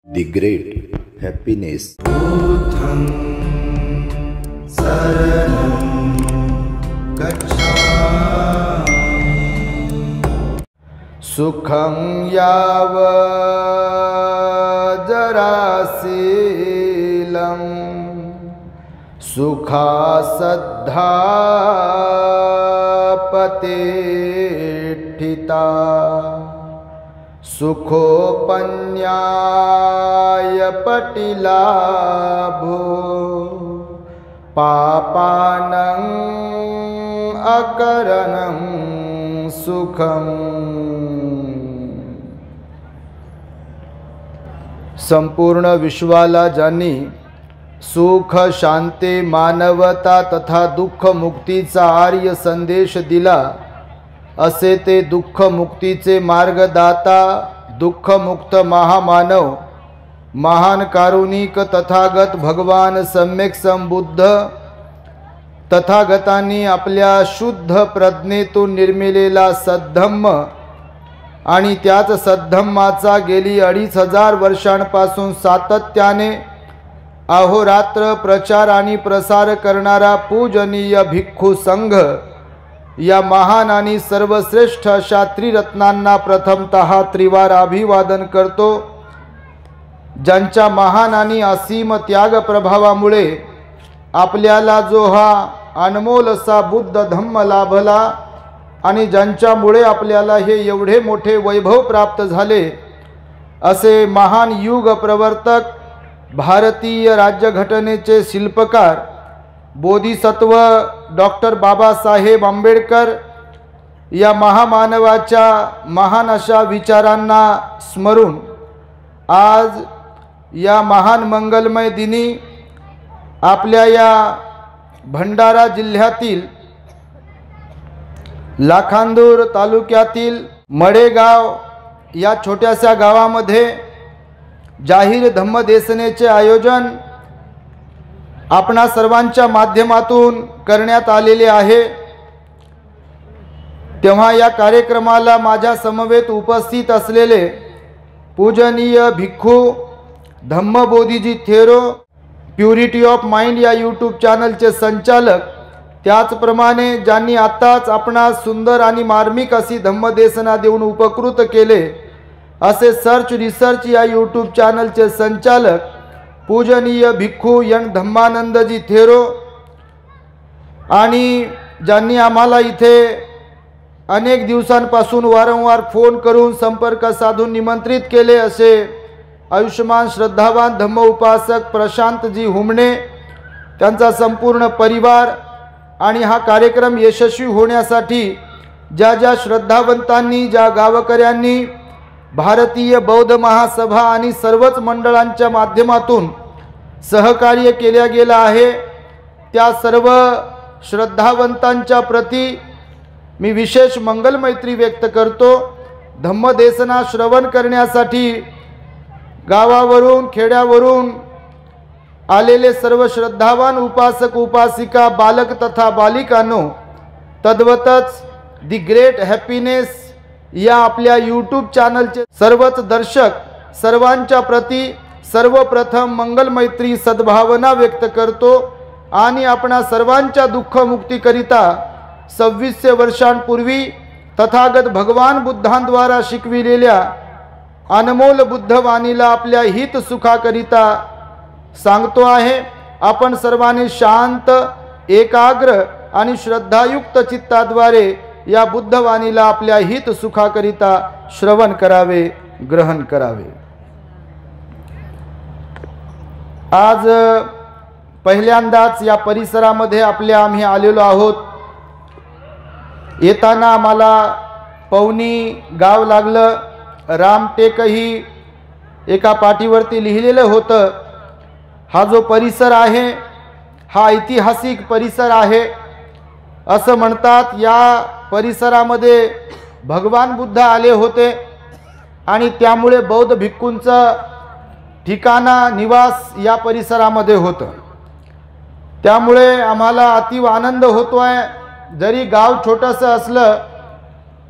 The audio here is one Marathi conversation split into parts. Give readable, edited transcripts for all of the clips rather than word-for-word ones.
The great happiness. Buddham saranam gacchami. Sukham yavajaraseelam sukha saddha patethita सुखोपन्याय पटिलाभो पापानं अकरणं सुखम. संपूर्ण विश्वाला ज्यांनी सुख शांती मानवता तथा दुःख मुक्तीचा आर्य संदेश दिला, असे ते दुःख मुक्तीचे मार्गदाता दुःखमुक्त महामानव महान कारुणिक तथागत भगवान सम्यक संबुद्ध तथागतांनी आपल्या शुद्ध प्रज्ञेतून निर्मिलेला सद्धम्म आणि त्याच सद्धम्माचा गेली 2500 वर्षांपासून सातत्याने अहोरात्र प्रचार आणि प्रसार करणारा पूजनीय भिक्खू संघ या महान आणि सर्वश्रेष्ठ अशा त्रिरत्नांना प्रथमतः त्रिवार अभिवादन करतो, ज्यांच्या महान आणि असीम त्याग प्रभावामुळे आपल्याला जो हा अनमोल असा बुद्ध धम्म लाभला आणि ज्यांच्यामुळे आपल्याला हे एवढे मोठे वैभव प्राप्त झाले, असे महान युग प्रवर्तक भारतीय राज्यघटनेचे शिल्पकार बोधिसत्व डॉक्टर बाबासाहेब आंबेडकर या महामानवाच्या महान अशा विचारांना स्मरून आज या महान मंगलमय दिनी आपल्या या भंडारा जिल्ह्यातील लाखांदूर तालुक्यातील मडेगाव या छोट्याशा गावामध्ये जाहीर धम्मदेसनेचे आयोजन आपणा सर्वांच्या माध्यमातून करण्यात आलेले आहे. तेव्हा या कार्यक्रमाला माझ्या समवेत उपस्थित असलेले पूजनीय भिक्खू धम्मबोधीजी थेरो प्युरिटी ऑफ माइंड या यूट्यूब चॅनलचे संचालक, त्याचप्रमाणे ज्यांनी आत्ताच आपणा सुंदर आणि मार्मिक अशी धम्मदेसना देऊन उपकृत केले असे सर्च रिसर्च या यूट्यूब चॅनलचे संचालक पूजनीय भिक्खू यन धम्मानंदजी थेरो, आणि ज्यांनी आम्हाला इथे अनेक दिवसांपासून वारंवार फोन करून संपर्क साधून निमंत्रित केले असे आयुष्यमान श्रद्धावान धम्म उपासक प्रशांतजी हुमणे, त्यांचा संपूर्ण परिवार आणि हा कार्यक्रम यशस्वी होण्यासाठी ज्या ज्या श्रद्धावंतांनी, ज्या गावकऱ्यांनी भारतीय बौद्ध महासभा आणि सर्वच मंडळांच्या माध्यमातून सहकार्य केल्या गेला आहे, त्या सर्व श्रद्धावंतांच्या प्रती मी विशेष मंगल मैत्री व्यक्त करतो. धम्मदेसना श्रवण करण्यासाठी गावावरून खेड्यावरून आलेले सर्व श्रद्धावान उपासक उपासिका, बालक तथा बालिकांनो, तद्वतच दी ग्रेट हॅपीनेस या आपल्या यूट्यूब चॅनलचे सर्वच दर्शक सर्वांच्या प्रती सर्वप्रथम मंगल मैत्री सद्भावना व्यक्त करतो आणि आपणा सर्वांच्या दुःख मुक्तीकरिता 2600 वर्षांपूर्वी तथागत भगवान बुद्धांद्वारा शिकविलेल्या अनमोल बुद्धवाणीला आपल्या हित सुखाकरिता सांगतो आहे. आपण सर्वांनी शांत, एकाग्र आणि श्रद्धायुक्त चित्ताद्वारे या बुद्धवाणीला आपल्या हित सुखाकरिता श्रवण करावे, ग्रहण करावे. आज पहिल्यांदाच या परिसरामध्ये आम्ही आलेलो आहोत. येताना आम्हाला पवनी गाव लागलं. रामटेकही एका पाटीवरती लिहिलेलं होतं. हा जो परिसर आहे हा ऐतिहासिक परिसर आहे असं म्हणतात. या परिसरामध्ये भगवान बुद्ध आले होते आणि त्यामुळे बौद्ध भिक्खूंचं ठिकाणा निवास या परिसरामध्ये होतं. त्यामुळे आम्हाला अतीव आनंद होतोय. जरी गाव छोटंसं असलं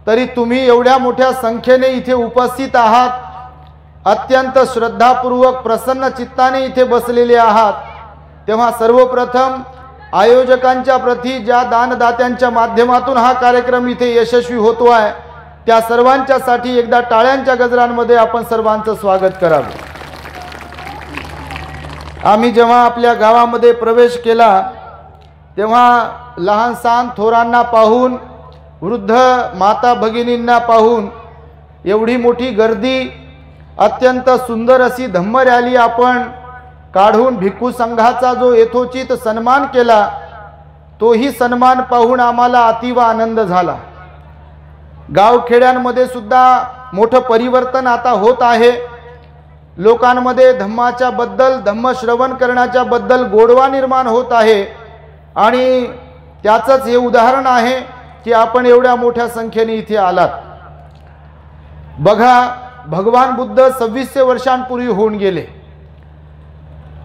तरी तुम्ही एवढ्या मोठ्या संख्येने इथे उपस्थित आहात अत्यंत श्रद्धापूर्वक प्रसन्न चित्ताने इथे बसलेले आहात, तेव्हा सर्वप्रथम आयोजकांच्या प्रती, ज्या दानदात्यांच्या माध्यमातून हा कार्यक्रम इथे यशस्वी होतो आहे, त्या सर्वांच्यासाठी एकदा टाळ्यांच्या गजरांमध्ये आपण सर्वांचं स्वागत करावे. आम्ही जेव्हा आपल्या गावामध्ये प्रवेश केला तेव्हा लहान सहान थोरांना पाहून, वृद्ध माता भगिनींना पाहून एवढी मोठी गर्दी, अत्यंत सुंदर अशी धम्म रॅली आपण काढून भिक्खू संघाचा जो यथोचित सन्मान केला, तोही सन्मान पाहून आम्हाला अतीव आनंद झाला. गावखेड्यांमध्ये सुद्धा मोठं परिवर्तन आता होत आहे. लोकांमध्ये धम्माच्या बद्दल, धम्म श्रवण करण्याच्या बद्दल गोडवा निर्माण होत आहे आणि त्याचंच हे उदाहरण आहे की आपण एवढ्या मोठ्या संख्येने इथे आलात. बघा, भगवान बुद्ध 2600 वर्षांपूर्वी होऊन गेले.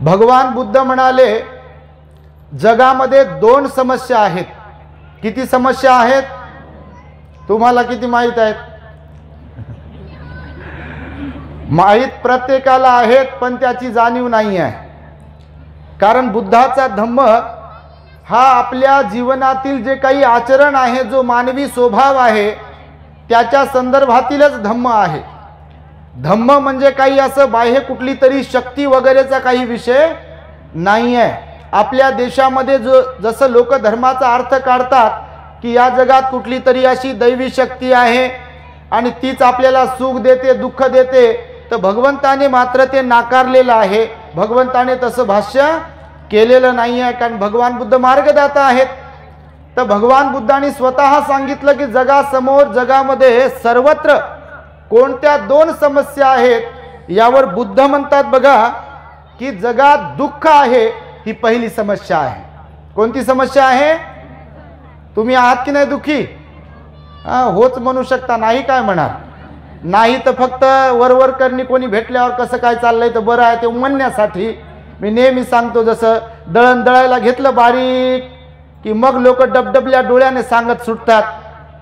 भगवान बुद्ध म्हणाले, जगामध्ये 2 समस्या आहेत. किती समस्या आहेत तुम्हाला किती माहित आहेत? माहित प्रत्येकाला आहेत, पण त्याची जाणीव नाही आहे. कारण बुद्धाचा धम्म हा आपल्या जीवनातील जे काही आचरण आहे, जो मानवी स्वभाव आहे, त्याच्या संदर्भातीलच धम्म आहे. धम्म म्हणजे काही असं बाह्य कुठली तरी शक्ती वगैरेचा काही विषय नाही आहे. आपल्या देशामध्ये जसं लोक धर्माचा अर्थ काढतात की या जगात कुठली तरी अशी दैवी शक्ती आहे आणि तीच आपल्याला सुख देते, दुःख देते, तर भगवंताने मात्र ते नाकारलेलं आहे. भगवंताने तसं भाष्य केलेलं नाही आहे, कारण भगवान बुद्ध मार्गदाता आहेत. तर भगवान बुद्धांनी स्वतः सांगितलं की जगासमोर, जगामध्ये सर्वत्र कोणत्या 2 समस्या आहेत. यावर बुद्ध म्हणतात बघा की जगात दुःख आहे, ही पहिली समस्या आहे. कोणती समस्या आहे? तुम्ही आहात की नाही दुःखी? होच म्हणू शकता, नाही काय म्हणणार? नाही तर फक्त वरवर करणी कोणी भेटल्यावर कसं काय चाललंय तर बरं आहे ते म्हणण्यासाठी मी नेहमी सांगतो, जसं दळण दळायला घेतलं बारीक की मग लोक डबडबल्या डोळ्याने सांगत सुटतात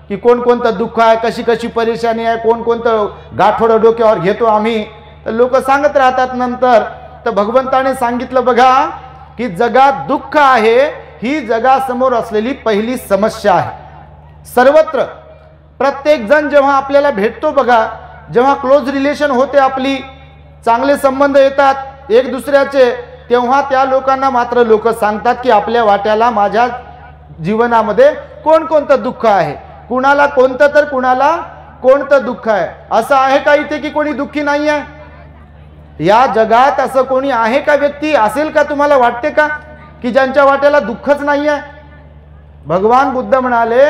की कोणकोणतं दुःख आहे, कशी कशी परेशानी आहे, कोणकोणतं गाठोडं डोक्यावर घेतो आम्ही, तर लोक सांगत राहतात नंतर. तर भगवंताने सांगितलं बघा की जगात दुःख आहे, ही जगासमोर असलेली पहिली समस्या आहे. सर्वत्र प्रत्येक जण जेव्हा आपल्याला भेटतो बघा, जेव्हा क्लोज रिलेशन होते, आपली चांगले संबंध येतात एक दुसऱ्याचे, तेव्हा त्या लोकांना मात्र लोक सांगतात की आपल्या वाट्याला, माझ्या जीवनामध्ये कोणकोणतं दुःख आहे. कुणाला कोणतं तर कुणाला कोणतं दुःख आहे. असं आहे का इथे की कोणी दुःखी नाही आहे? या जगात असं कोणी आहे का, व्यक्ती असेल का, तुम्हाला वाटते का की ज्यांच्या वाट्याला दुःखच नाही आहे? भगवान बुद्ध म्हणाले,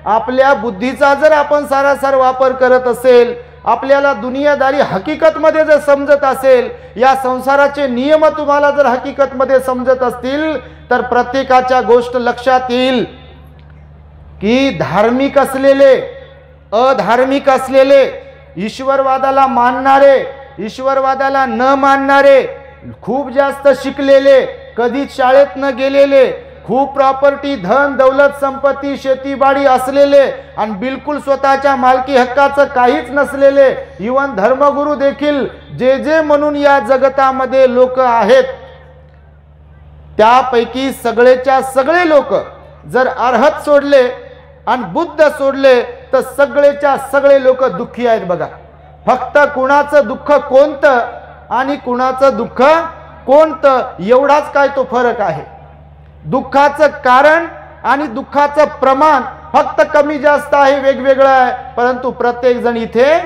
आपल्या बुद्धीचा जर आपण सारासार वापर करत असेल, आपल्याला दुनियादारी हकीकतमध्ये जर समजत असेल, या संसाराचे नियम तुम्हाला जर हकीकतमध्ये समजत असतील, तर प्रत्येकाच्या गोष्ट लक्षात येईल की धार्मिक असलेले, अधार्मिक असलेले, ईश्वरवादाला मानणारे, ईश्वरवादाला न मानणारे, खूप जास्त शिकलेले, कधीच शाळेत न गेलेले, खूप प्रॉपर्टी, धन दौलत संपत्ती शेतीबाडी असलेले आणि बिलकुल स्वतःच्या मालकी हक्काचं काहीच नसलेले, इवन धर्मगुरू देखील जे जे म्हणून या जगतामध्ये लोक आहेत, त्यापैकी सगळेच्या सगळे लोक जर अर्हत सोडले आणि बुद्ध सोडले तर सगळेच्या सगळे लोक दुःखी आहेत. बघा, फक्त कुणाचं दुःख कोणतं आणि कुणाचं दुःख कोणतं, एवढाच काय तो फरक आहे. दुःखाचं कारण आणि दुःखाचं प्रमाण फक्त कमी जास्त आहे, वेगवेगळं आहे, परंतु प्रत्येक जण इथे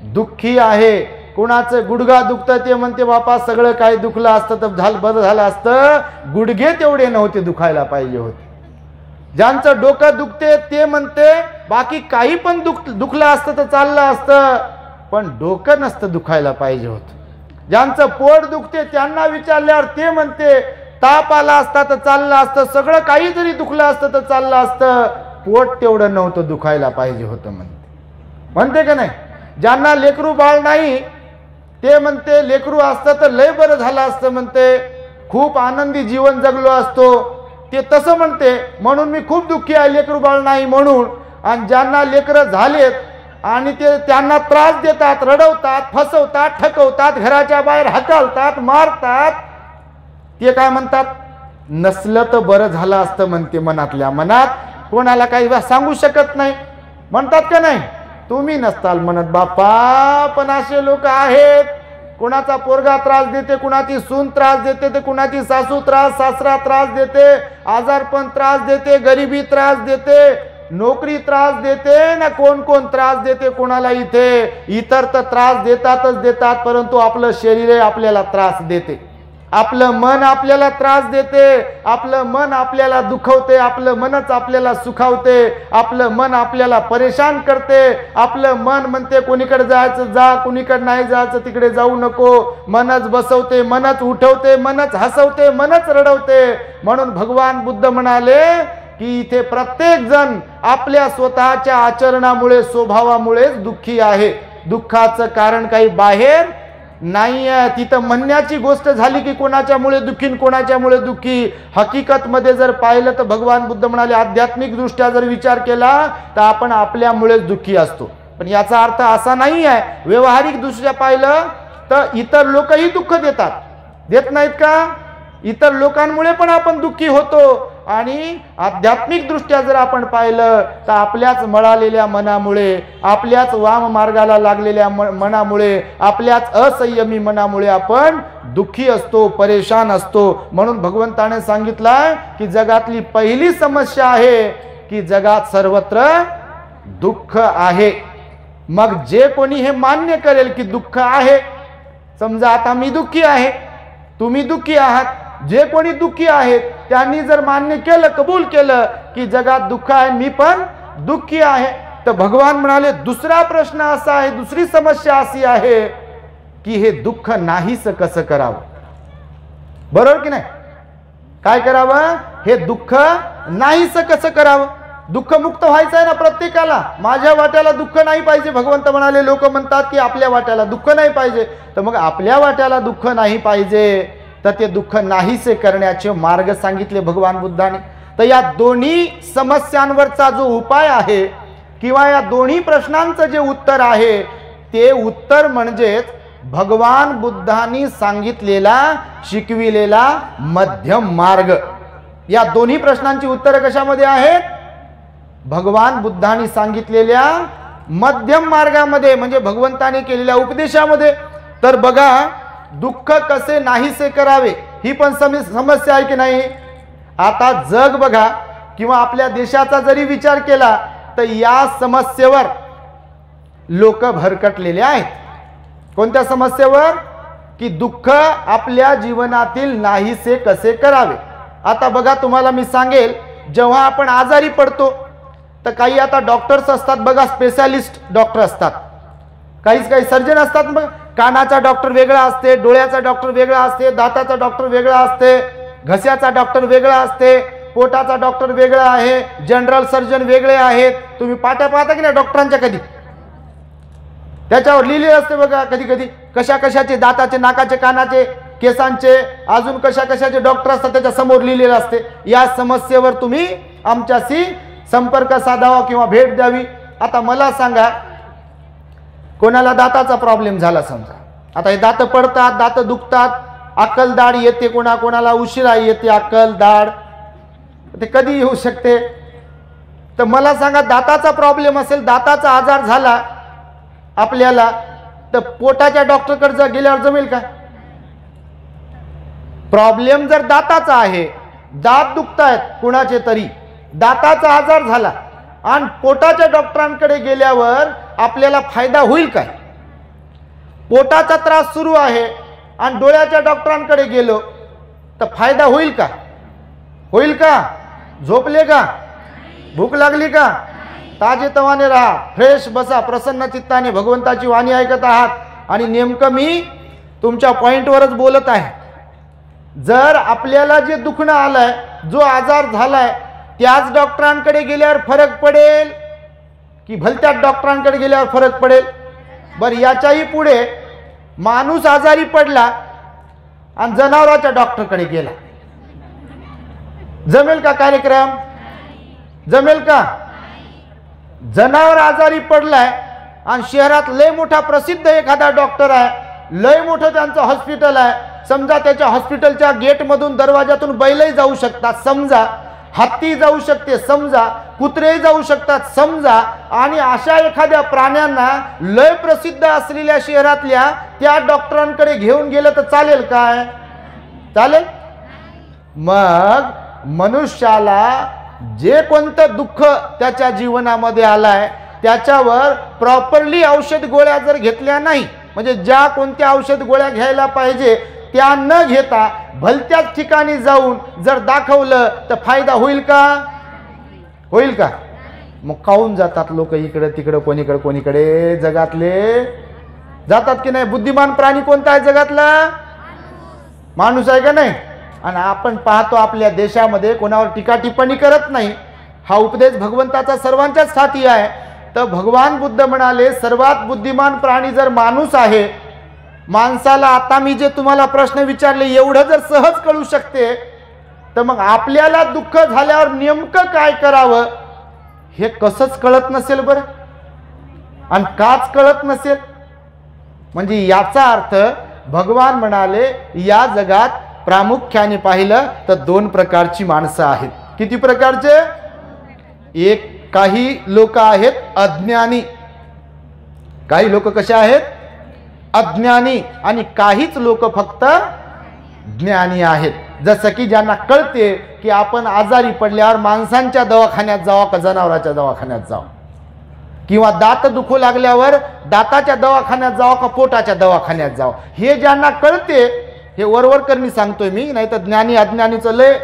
दुःखी आहे. कुणाचं गुडघा दुखतं ते म्हणते बापा सगळं काही दुखलं असतं तर बरं झालं असतं, गुडघे तेवढे नव्हते दुखायला पाहिजे होते. ज्यांचं डोकं दुखते ते म्हणते बाकी काही पण दुखलं असतं तर चाललं असतं, पण डोकं नसतं दुखायला पाहिजे होतं. ज्यांचं पोट दुखते त्यांना विचारल्यावर ते म्हणते ताप आला असता तर चाललं असतं, सगळं काही जरी दुखलं असतं तर चाललं असतं, पोट तेवढं नव्हतं दुखायला पाहिजे होतं म्हणते का नाही. ज्यांना लेकरू बाळ नाही ते म्हणते लेकरू असतं तर लय बरं झालं असतं, म्हणते खूप आनंदी जीवन जगलो असतो, ते तसं म्हणते म्हणून मी खूप दुःखी आहे लेकरू बाळ नाही म्हणून. आणि ज्यांना लेकरं झालेत आणि ते त्यांना त्रास देतात, रडवतात, फसवतात, ठकवतात, घराच्या बाहेर हकलतात, मारतात. ते काय म्हणतात, नसलं तर बरं झालं असतं म्हणते मनातल्या मनात. कोणाला काही सांगू शकत नाही, म्हणतात का नाही. तुम्ही नसताल म्हणत बापा, पण असे लोक आहेत. कुणाचा पोरगा त्रास देते, कुणाची सून त्रास देते, तर कुणाची सासू सासरा त्रास देते, आजारपण त्रास देते, गरिबी त्रास देते, नोकरी त्रास देते ना, कोण कोण त्रास देते कोणाला. इतर तर त्रास देतात, परंतु आपलं शरीर आपल्याला त्रास देते, आपलं मन आपल्याला त्रास देते, आपलं मन आपल्याला दुखवते, आपलं मनच आपल्याला सुखावते, आपलं मन आपल्याला परेशान करते. आपलं मन म्हणते कोणीकडे जायचं जा, कोणीकडे नाही जायचं तिकडे जाऊ नको. मनच बसवते, मनच उठवते, मनच हसवते, मनच रडवते. म्हणून भगवान बुद्ध म्हणाले की इथे प्रत्येक जण आपल्या स्वतःच्या आचरणामुळे, स्वभावामुळेच दुःखी आहे. दुःखाचं कारण काही बाहेर नाही आहे. तिथं म्हणण्याची गोष्ट झाली की कोणाच्यामुळे दुःखी, कोणाच्यामुळे दुःखी. हकीकत मध्ये जर पाहिलं तर भगवान बुद्ध म्हणाले, आध्यात्मिक दृष्ट्या जर विचार केला तर आपण आपल्यामुळेच दुःखी असतो. पण याचा अर्थ असा नाही आहे. व्यवहारिक दृष्ट्या पाहिलं तर इतर लोकही दुःख देत नाहीत का. इतर लोकांमुळे पण आपण दुःखी होतो. आणि आध्यात्मिक दृष्ट्या जर आपण पाहिलं तर आपल्याच मळालेल्या मनामुळे, आपल्याच वाम मार्गाला लागलेल्या मनामुळे, आपल्याच असंयमी मनामुळे आपण दुःखी असतो, परेशान असतो. म्हणून भगवंताने सांगितलं की जगातली पहिली समस्या आहे की जगात सर्वत्र दुःख आहे. मग जे कोणी हे मान्य करेल की दुःख आहे, समजा आता मी दुःखी आहे, तुम्ही दुःखी आहात, जे कोणी दुःखी आहेत त्यांनी जर मान्य केलं, कबूल केलं की जगात दुःख आहे, मी पण दुःखी आहे, तर भगवान म्हणाले दुसरा प्रश्न असा आहे, दुसरी समस्या अशी आहे की हे दुःख नाहीस कसं करावं. बरोबर की नाही. काय करावं, हे दुःख नाहीस कसं करावं. दुःख मुक्त व्हायचं आहे ना प्रत्येकाला. माझ्या वाट्याला दुःख नाही पाहिजे. भगवंत म्हणाले, लोक म्हणतात की आपल्या वाट्याला दुःख नाही पाहिजे, तर मग आपल्या वाट्याला दुःख नाही पाहिजे तर ते दुःख नाहीसे करण्याचे मार्ग सांगितले भगवान बुद्धाने. तर या दोन्ही समस्यांवरचा जो उपाय आहे किंवा या दोन्ही प्रश्नांचं जे उत्तर आहे ते उत्तर म्हणजेच भगवान बुद्धांनी सांगितलेला, शिकविलेला मध्यम मार्ग. या दोन्ही प्रश्नांची उत्तरं कशामध्ये आहेत, भगवान बुद्धांनी सांगितलेल्या मध्यम मार्गामध्ये, म्हणजे भगवंताने केलेल्या उपदेशामध्ये. तर बघा, दुःख कसे नाहीसे करावे ही पण समस्या आहे की नाही. आता जग बघा किंवा आपल्या देशाचा जरी विचार केला तर या समस्येवर लोक भरकटलेले आहेत. कोणत्या समस्येवर, की दुःख आपल्या जीवनातील नाहीसे कसे करावे. आता बघा, तुम्हाला मी सांगेल, जेव्हा आपण आजारी पडतो तर काही आता डॉक्टर्स असतात बघा, स्पेशालिस्ट डॉक्टर असतात, काही सर्जन असतात. मग कानाचा डॉक्टर वेगळा असते, डोळ्याचा डॉक्टर वेगळा असते, दाताचा डॉक्टर वेगळा असते, घशाचा डॉक्टर वेगळा असते, पोटाचा डॉक्टर वेगळा आहे, जनरल सर्जन वेगळे आहेत. तुम्ही पाट्या पाहता की नाही डॉक्टरांच्या, कधी त्याच्यावर लिहिले असते बघा, कधी कधी कशा कशाचे, दाताचे, नाकाचे, कानाचे, केसांचे, अजून कशा कशाचे डॉक्टर असतात त्याच्या समोर लिहिलेलं असते. या समस्येवर तुम्ही आमच्याशी संपर्क साधावा किंवा भेट द्यावी. आता मला सांगा, कोणाला दाताचा प्रॉब्लेम झाला समजा, आता हे दात पडतात, दात दुखतात, अक्कल दाढ येते, कोणाला उशिरा येते अक्कल दाढ, ते कधी येऊ शकते. तर मला सांगा, दाताचा प्रॉब्लेम असेल, दाताचा आजार झाला आपल्याला, तर पोटाच्या डॉक्टरकडे जर गेल्यावर जमेल का. प्रॉब्लेम जर दाताचा आहे, दात दुखतायत कुणाचे तरी, दाताचा आजार झाला आणि पोटाच्या डॉक्टरांकडे गेल्यावर आपल्याला फायदा होईल काय. पोटाचा त्रास सुरू आहे आणि डोळ्याच्या डॉक्टरांकडे गेलो तर फायदा होईल का, होईल का. झोपले का, भूक लागली का, ताजेतवाने राहा, फ्रेश बसा, प्रसन्न चित्ताने भगवंताची वाणी ऐकत आहात आणि नेमकं मी तुमच्या पॉइंटवरच बोलत आहे. जर आपल्याला जे दुखणं आलंय, जो आजार झालाय, त्याच डॉक्टरांकडे गेल्यावर फरक पडेल की भलत्याच डॉक्टरांकडे गेल्यावर फरक पडेल. बरं, याच्याही पुढे माणूस आजारी पडला आणि जनावराच्या डॉक्टरकडे गेला, जमेल का कार्यक्रम, जमेल का. जनावर आजारी पडलाय आणि शहरात लय मोठा प्रसिद्ध एखादा डॉक्टर आहे, लय मोठं त्यांचं हॉस्पिटल आहे, समजा त्याच्या हॉस्पिटलच्या गेटमधून दरवाजातून बैलही जाऊ शकतात समजा, हत्ती जाऊ शकते समजा, कुत्रेही जाऊ शकतात समजा, आणि अशा एखाद्या प्राण्यांना लय प्रसिद्ध असलेल्या शहरातल्या त्या डॉक्टरांकडे घेऊन गेलं तर चालेल काय? चालेल? मग मनुष्याला जे कोणतं दुःख त्याच्या जीवनामध्ये आलाय त्याच्यावर प्रॉपरली औषध गोळ्या जर घेतल्या नाही, म्हणजे ज्या कोणत्या औषध गोळ्या घ्यायला पाहिजे त्या न घेता भलत्याच ठिकाणी जाऊन जर दाखवलं तर फायदा होईल का? होईल का? मग काहून जातात लोक इकडे तिकडे, कोणीकडे जगातले जातात की नाही? बुद्धिमान प्राणी कोणता आहे जगातला? माणूस आहे का नाही? आणि आपण पाहतो आपल्या देशामध्ये कोणावर टीका टिप्पणी करत नाही, हा उपदेश भगवंताचा सर्वांच्याच हाती आहे. तर भगवान बुद्ध म्हणाले सर्वात बुद्धिमान प्राणी जर माणूस आहे, माणसाला आता मी जे तुम्हाला प्रश्न विचारले एवढं जर सहज कळू शकते, तर मग आपल्याला दुःख झाल्यावर नेमकं काय करावं हे कसंच कळत नसेल बरं? आणि काच कळत नसेल? म्हणजे याचा अर्थ भगवान म्हणाले या जगात प्रामुख्याने पाहिलं तर दोन प्रकारची माणसं आहेत. किती प्रकारचे? एक, काही लोक आहेत अज्ञानी. काही लोक कसे आहेत? अज्ञानी. आणि काहीच लोक फक्त ज्ञानी आहेत. जसं की ज्यांना कळते की आपण आजारी पडल्यावर माणसांच्या दवाखान्यात जावं का जनावराच्या दवाखान्यात जावं, किंवा दात दुखू लागल्यावर दाताच्या दवाखान्यात जावं का पोटाच्या दवाखान्यात जावं, हे ज्यांना कळते, हे वरवरकरणी सांगतोय मी, नाही तर ज्ञानी अज्ञानीचं लय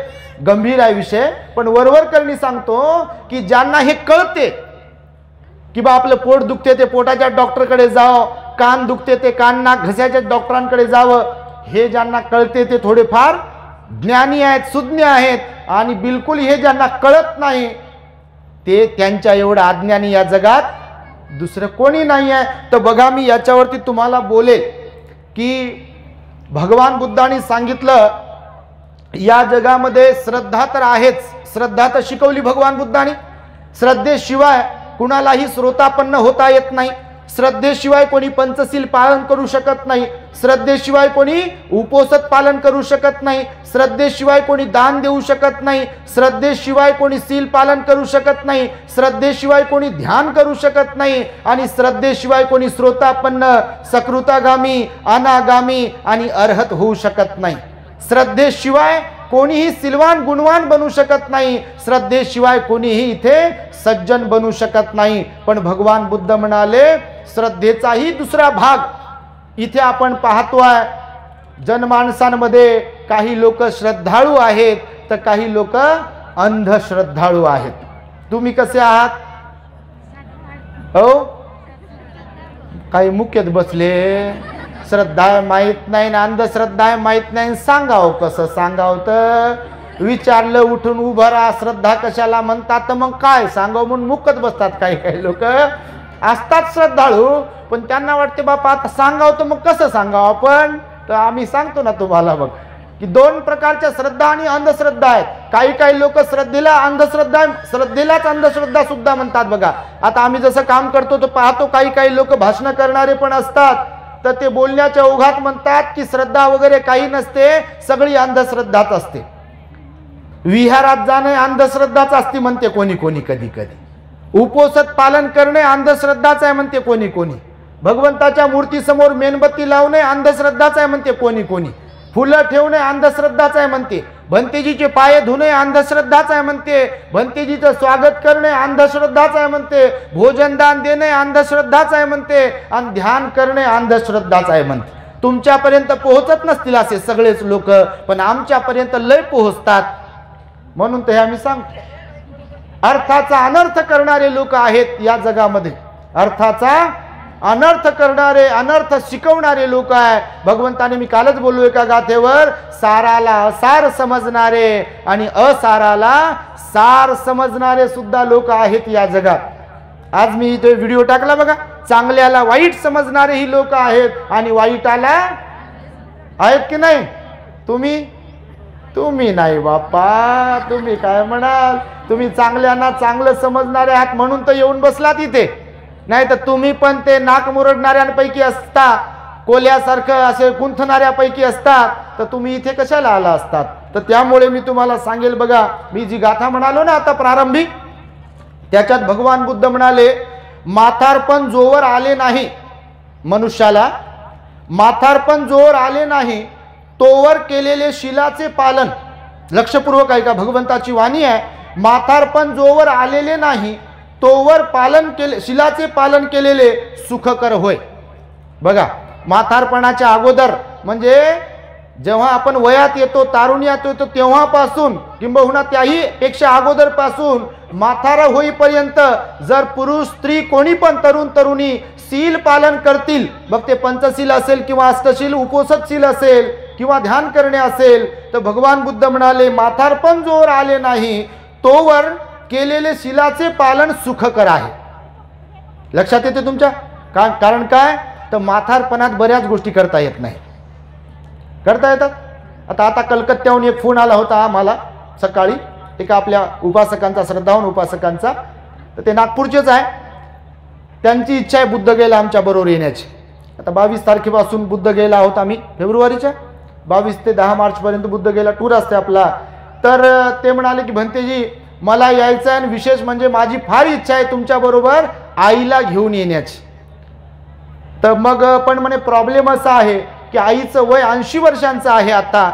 गंभीर आहे विषय, पण वरवरकरणी सांगतो की ज्यांना हे कळते की बा आपलं पोट दुखते ते पोटाच्या डॉक्टरकडे जावं, कान दुखते ते कान नाक घशाच्या डॉक्टरांकडे जावं, हे ज्यांना कळते ते थोडेफार ज्ञानी आहेत, सुज्ञ आहेत. आणि बिलकुल हे ज्यांना कळत नाही ते त्यांच्या एवढं अज्ञानी या जगात दुसरं कोणी नाही आहे. तर बघा मी याच्यावरती तुम्हाला बोलेल की भगवान बुद्धांनी सांगितलं या जगामध्ये श्रद्धा तर आहेच, श्रद्धा तर शिकवली भगवान बुद्धांनी. श्रद्धेशिवाय कुणालाही श्रोतापन्न होता येत नाही, श्रद्धेशिवाय कोणी पंचशील पालन करू शकत नाही, श्रद्धेशिवाय कोणी उपोषण पालन करू शकत नाही, श्रद्धेशिवाय कोणी दान देऊ शकत नाही, श्रद्धेशिवाय कोणी शील पालन करू शकत नाही, श्रद्धेशिवाय कोणी ध्यान करू शकत नाही, आणि श्रद्धेशिवाय कोणी श्रोतापन्न, सकृतागामी, अनागामी आणि अर्हत होऊ शकत नाही. श्रद्धेशिवाय कोणीही सिलवान गुणवान बनू शकत नाही, श्रद्धेशिवाय कोणीही इथे सज्जन बनू शकत नाही. पण भगवान बुद्ध म्हणाले श्रद्धेचाही दुसरा भाग इथे आपण पाहतोय. जनमानसांमध्ये काही लोक श्रद्धाळू आहेत तर काही लोक अंधश्रद्धाळू आहेत. तुम्ही कसे आहात? हो, काही मुख्यत बसले, श्रद्धा माहित नाही ना अंधश्रद्धा माहित नाही, सांगाव कसं सांगाव? तर विचारलं उठून उभं राहा श्रद्धा कशाला म्हणतात, तर मग काय सांगाव म्हणून मुकत बसतात. काही काही लोक असतात श्रद्धाळू, पण त्यांना वाटते बापा आता सांगाव तर मग कसं सांगाव आपण? तर आम्ही सांगतो ना तुम्हाला बघ की दोन प्रकारच्या श्रद्धा आणि अंधश्रद्धा आहेत. काही काही लोक श्रद्धेला अंधश्रद्धा, श्रद्धेलाच अंधश्रद्धा सुद्धा म्हणतात. बघा आता आम्ही जसं काम करतो तर पाहतो काही काही लोक भाषण करणारे पण असतात, तर ते बोलण्याच्या ओघात म्हणतात की श्रद्धा वगैरे काही नसते, सगळी अंधश्रद्धाच असते. विहारात जाणे अंधश्रद्धाच असते म्हणते कोणी कोणी, कधी कधी उपोषण पालन करणे अंधश्रद्धाच आहे म्हणते कोणी कोणी, भगवंताच्या मूर्तीसमोर मेणबत्ती लावणे अंधश्रद्धाच आहे म्हणते कोणी कोणी, फुलं ठेवणे अंधश्रद्धाच आहे म्हणते, भंतेजीचे पाय धुणे अंधश्रद्धाच आहे म्हणते, भंतेजीचं स्वागत करणे अंधश्रद्धाच आहे म्हणते, भोजनदान देणे अंधश्रद्धाच आहे म्हणते, आणि ध्यान करणे अंधश्रद्धाच आहे म्हणते. तुमच्यापर्यंत पोहोचत नसतील असे सगळेच लोक, पण आमच्यापर्यंत लय पोहोचतात. म्हणून ते आम्ही सांगतो अर्थाचा अनर्थ करणारे लोक आहेत या जगामध्ये, अर्थाचा अनर्थ करणारे, अनर्थ शिकवणारे लोक आहे. भगवंताने मी कालच बोललो एका गाथेवर, साराला असार समजणारे आणि असाराला सार समजणारे सुद्धा लोक आहेत या जगात. आज मी इथे व्हिडिओ टाकला बघा, चांगल्याला वाईट समजणारे ही लोक आहेत आणि वाईटाला आहेत की नाही? तुम्ही नाही बापा, तुम्ही काय म्हणाल? तुम्ही चांगल्यांना चांगलं समजणारे आहात म्हणून तर येऊन बसलात इथे. नाही तर तुम्ही पण ते नाक मुरडणाऱ्यांपैकी असता, कोल्यासारखं असे गुंथणाऱ्यापैकी असतात, तर तुम्ही इथे कशाला आला असतात. तर त्यामुळे मी तुम्हाला सांगेल बघा, मी जी गाथा म्हणालो ना आता प्रारंभी, त्याच्यात भगवान बुद्ध म्हणाले म्हातारपण जोवर आले नाही मनुष्याला, म्हातारपण जोवर आले नाही तोवर केलेले शीलाचे पालन, लक्षपूर्वक ऐका, भगवंताची वाणी आहे, म्हातारपण जोवर आलेले नाही तोवर पालन केले शीलाचे पालन केलेले सुखकर होय. बघा, म्हातारपणाच्या अगोदर म्हणजे जेव्हा आपण वयात येतो, तारुण्यात येतो, तेव्हापासून किंबहुना त्याही पेक्षा अगोदर पासून म्हातारा होईपर्यंत जर पुरुष स्त्री कोणी पण तरुण तरुणी शील पालन करतील, मग ते पंचशील असेल किंवा अष्टशील उपोषणशील असेल किंवा ध्यान करणे असेल, तर भगवान बुद्ध म्हणाले म्हातारपण जोवर आले नाही तोवर केलेले शीलाचे पालन सुखकर आहे. लक्षात येते तुमच्या? कारण काय, तर म्हातारपणात बऱ्याच गोष्टी करता येत नाही. करता येतात. आता कलकत्त्याहून एक फोन आला होता आम्हाला सकाळी, एका आपल्या उपासकांचा, श्रद्धावान उपासकांचा, तर ते नागपूरचेच आहे. त्यांची इच्छा आहे बुद्ध गेला आमच्या बरोबर येण्याची. आता 22 तारखेपासून बुद्ध गेला आहोत आम्ही, फेब्रुवारीच्या 22 ते 10 मार्चपर्यंत बुद्ध गेला टूर असते आपला. तर ते म्हणाले की भंतेजी मला यायचं आहे, आणि विशेष म्हणजे माझी फार इच्छा आहे तुमच्याबरोबर आईला घेऊन येण्याची. तर मग पण म्हणे प्रॉब्लेम असा आहे की आईचं वय 80 वर्षांचं आहे. आता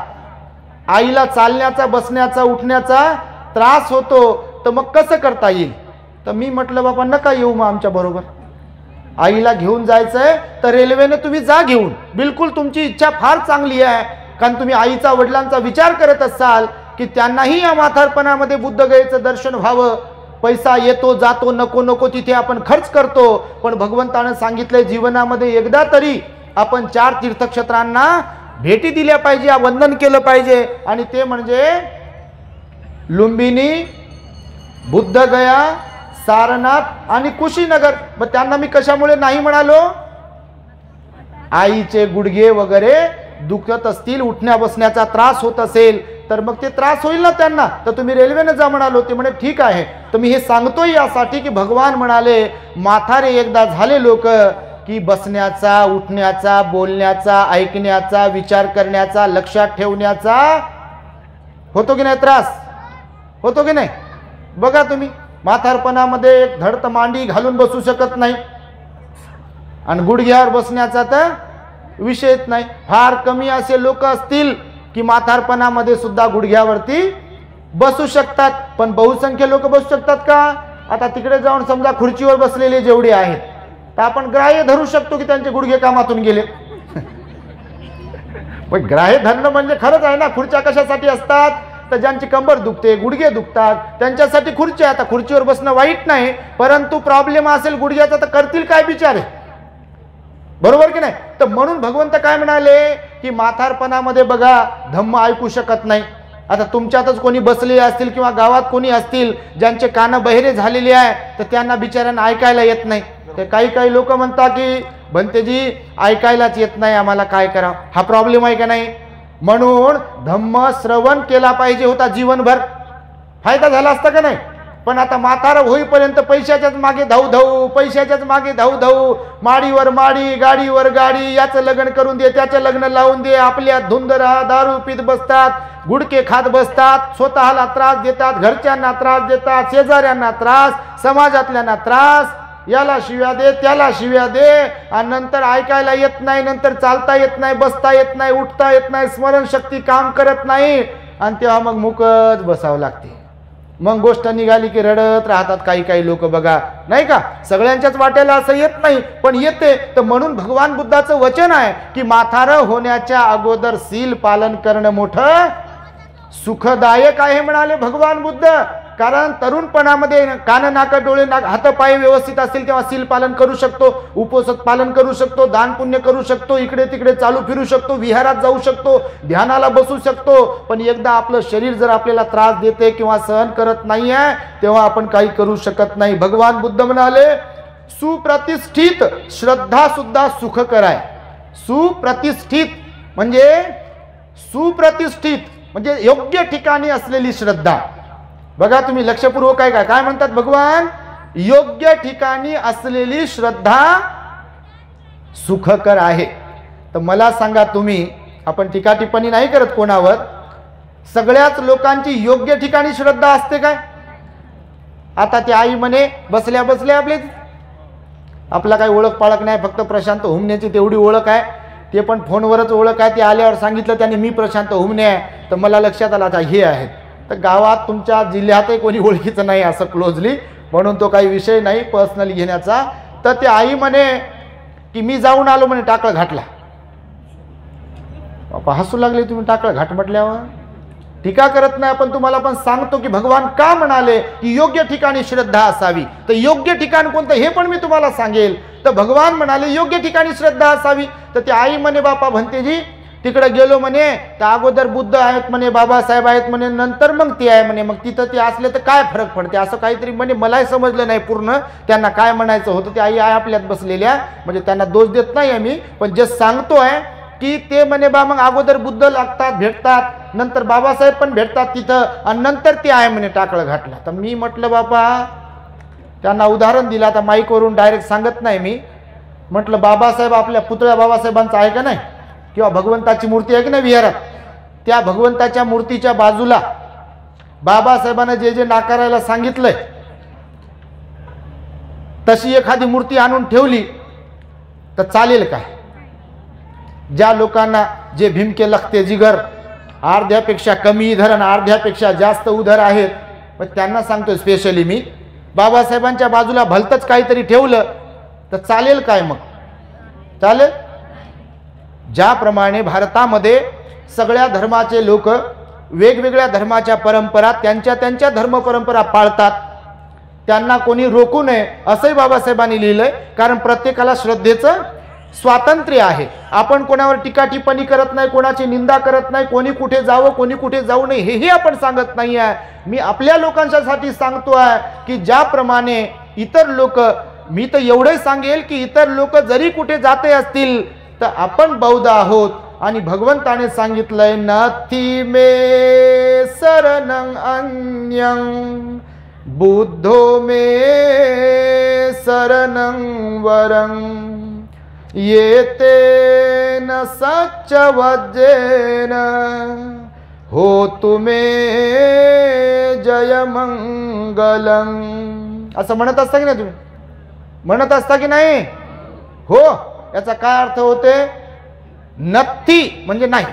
आईला चालण्याचा, बसण्याचा, उठण्याचा त्रास होतो, तर मग कसं करता येईल. तर मी म्हटलं बाबा नका येऊ मग आमच्या बरोबर, आईला घेऊन जायचंय तर रेल्वेने तुम्ही जा घेऊन. बिलकुल तुमची इच्छा फार चांगली आहे, कारण तुम्ही आईचा वडिलांचा विचार करत असाल की त्यांनाही या म्हातारपणामध्ये बुद्धगयेचं दर्शन व्हावं. पैसा येतो जातो, नको नको तिथे आपण खर्च करतो, पण भगवंतानं सांगितलंय जीवनामध्ये एकदा तरी आपण 4 तीर्थक्षेत्रांना भेटी दिल्या पाहिजे, वंदन केलं पाहिजे, आणि ते म्हणजे लुंबिनी, बुद्धगया, सारनाथ आणि कुशीनगर. मग त्यांना मी कशामुळे नाही म्हणालो, आईचे गुडघे वगैरे दुखत असतील, उठण्या बसण्याचा त्रास होत असेल तर मग ते त्रास होईल ना त्यांना, तर तुम्ही रेल्वेने जा म्हणालो. ते म्हणे ठीक आहे. तर मी हे सांगतोय यासाठी की भगवान म्हणाले म्हातारे एकदा झाले लोक की बसण्याचा, उठण्याचा, बोलण्याचा, ऐकण्याचा, विचार करण्याचा, लक्षात ठेवण्याचा होतो की नाही त्रास, होतो की नाही. बघा तुम्ही म्हातारपणामध्ये एक धड मांडी घालून बसू शकत नाही, आणि गुडघ्यावर बसण्याचा तर विषयच नाही. फार कमी असे लोक असतील की म्हातारपणामध्ये सुद्धा गुडघ्यावरती बसू शकतात, पण बहुसंख्य लोक बसू शकतात का. आता तिकडे जाऊन समजा खुर्चीवर बसलेले जेवढे आहेत, तर आपण ग्राह्य धरू शकतो की त्यांचे गुडघे कामातून गेले. पण ग्राह्य धरणं म्हणजे खरंच आहे ना, खुर्च्या कशासाठी असतात, तर ज्यांची कंबर दुखते, गुडघे दुखतात, त्यांच्यासाठी खुर्ची. आता खुर्चीवर बसणं वाईट नाही, परंतु प्रॉब्लेम असेल गुडघ्याचा तर करतील काय बिचारे, बरोबर की नाही. तर म्हणून भगवंत काय म्हणाले की म्हातारपणामध्ये बघा धम्म ऐकू शकत नाही. आता तुमच्यातच कोणी बसलेले असतील किंवा गावात कोणी असतील ज्यांचे कान बहिरे झालेले आहे, तर त्यांना बिचाऱ्यांना ऐकायला येत नाही. ते काही लोक म्हणतात की भंतेजी ऐकायलाच येत नाही आम्हाला, काय करा. हा प्रॉब्लेम आहे का नाही. म्हणून धम्म श्रवण केला पाहिजे होता, जीवनभर फायदा झाला असता का नाही. पण आता म्हातारा होईपर्यंत पैशाच्याच मागे धाऊ धाऊ, पैशाच्याच मागे धाऊ धाऊ, माडीवर माडी, गाडीवर गाडी, याचं लग्न करून दे, त्याचं लग्न लावून दे, आपल्या धुंदरा दारू पीत बसतात, गुडके खात बसतात, स्वतःला त्रास देतात, घरच्यांना त्रास देतात, शेजाऱ्यांना त्रास, समाजातल्यांना त्रास, याला शिव्या दे, त्याला शिव्या दे, आणि नंतर ऐकायला येत नाही, नंतर चालता येत नाही, बसता येत नाही, उठता येत नाही, स्मरणशक्ती काम करत नाही, आणि तेव्हा मग मुकत बसावं लागते. मग गोष्ट निघाली की रडत राहतात काही लोक, बघा नाही का. सगळ्यांच्याच वाट्याला असं येत नाही, पण येते. तर म्हणून भगवान बुद्धाचं वचन आहे की म्हातारं होण्याच्या अगोदर शील पालन करणं मोठं सुखदायक आहे म्हणाले भगवान बुद्ध. कारण तरुणपणामध्ये कान नाक डोळे हात पाय व्यवस्थित असतील तेव्हा शील पालन करू शकतो, उपोषण पालन करू शकतो, दान पुण्य करू शकतो, इकडे तिकडे चालू फिरू शकतो, विहारात जाऊ शकतो, ध्यानाला बसू शकतो. पण एकदा आपलं शरीर जर आपल्याला त्रास देते किंवा सहन करत नाही आहे, तेव्हा आपण काही करू शकत नाही. भगवान बुद्ध म्हणाले सुप्रतिष्ठित श्रद्धा सुद्धा सुखकर आहे. सुप्रतिष्ठित म्हणजे योग्य ठिकाणी असलेली श्रद्धा. बघा तुम्ही लक्षपूर्वक काय म्हणतात भगवान, योग्य ठिकाणी असलेली श्रद्धा सुखकर आहे. तर मला सांगा तुम्ही, आपण टीका टिप्पणी नाही करत कोणावर, सगळ्याच लोकांची योग्य ठिकाणी श्रद्धा असते काय? आता ती आई म्हणे बसल्या बसल्या आपला काही ओळख पाळख नाही, फक्त प्रशांत हुमण्याची तेवढी ओळख आहे, ते पण फोनवरच ओळख आहे. ते आल्यावर सांगितलं त्याने मी प्रशांत हुमणे आहे, तर मला लक्षात आलं आता हे आहेत. तर गावात तुमच्या जिल्ह्यातही कोणी ओळखीचं नाही असं क्लोजली, म्हणून तो काही विषय नाही पर्सनली घेण्याचा. तर ते आई म्हणे की मी जाऊन आलो म्हणे टाकळ घाटला. बापा हसू लागले, तुम्ही टाकळ घाट म्हटल्यावर. टीका करत नाही, आपण तुम्हाला पण सांगतो की भगवान का म्हणाले की योग्य ठिकाणी श्रद्धा असावी. तर योग्य ठिकाण कोणतं हे पण मी तुम्हाला सांगेल. तर भगवान म्हणाले योग्य ठिकाणी श्रद्धा असावी. तर ती आई म्हणे बापा भंतेजी तिकडे गेलो म्हणे, तर अगोदर बुद्ध आहेत म्हणे, बाबासाहेब आहेत म्हणे, नंतर मग ती आहे म्हणे. मग तिथं ते असले तर काय फरक पडते असं काहीतरी म्हणे. मलाही समजलं नाही पूर्ण त्यांना काय म्हणायचं होतं. ते आई आपल्यात बसलेल्या, म्हणजे त्यांना दोष देत नाही आम्ही, पण जे सांगतो आहे की ते म्हणे बा मग अगोदर बुद्ध लागतात भेटतात, नंतर बाबासाहेब पण भेटतात तिथं, आणि नंतर ते आहे म्हणे टाकळ घाटला. तर मी म्हटलं बापा, त्यांना उदाहरण दिलं, आता माईकवरून डायरेक्ट सांगत नाही मी. म्हटलं बाबासाहेब आपल्या पुतळ्या बाबासाहेबांचा आहे का नाही, किंवा भगवंताची मूर्ती आहे की नाही विहारात, त्या भगवंताच्या मूर्तीच्या बाजूला बाबासाहेबांना जे जे नाकारायला सांगितलंय तशी एखादी मूर्ती आणून ठेवली तर चालेल काय? ज्या लोकांना जे भिमके लागते जिगर, अर्ध्यापेक्षा कमी इधर आणि अर्ध्यापेक्षा जास्त उधर आहेत, पण त्यांना सांगतो स्पेशली मी, बाबासाहेबांच्या बाजूला भलतंच काहीतरी ठेवलं तर चालेल काय? मग चालेल. ज्याप्रमाणे भारतामध्ये सगळ्या धर्माचे लोक वेगवेगळ्या धर्माच्या परंपरा त्यांच्या धर्म परंपरा पाळतात, त्यांना कोणी रोखू नये असंही बाबासाहेबांनी लिहिलंय. कारण प्रत्येकाला श्रद्धेचं स्वातंत्र्य आहे. आपण कोणावर टीका टिप्पणी करत नाही, कोणाची निंदा करत नाही, कोणी कुठे जावं कोणी कुठे जाऊ नये हेही आपण सांगत नाही आहे. मी आपल्या लोकांसाठी सांगतो आहे की ज्याप्रमाणे इतर लोक, मी तर एवढे सांगेल की इतर लोक जरी कुठे जाते असतील तर आपण बौद्ध आहोत, आणि भगवंताने सांगितलंय नाथी मे शरणं अन्यं बुद्धो मे शरणं वरं येतेन सच्चवज्जेन हो तुमे जय मंगलम. असं म्हणत असता की नाही तुम्ही? म्हणत असता की नाही? हो. याचा काय अर्थ होते? नत्थी म्हणजे नाही,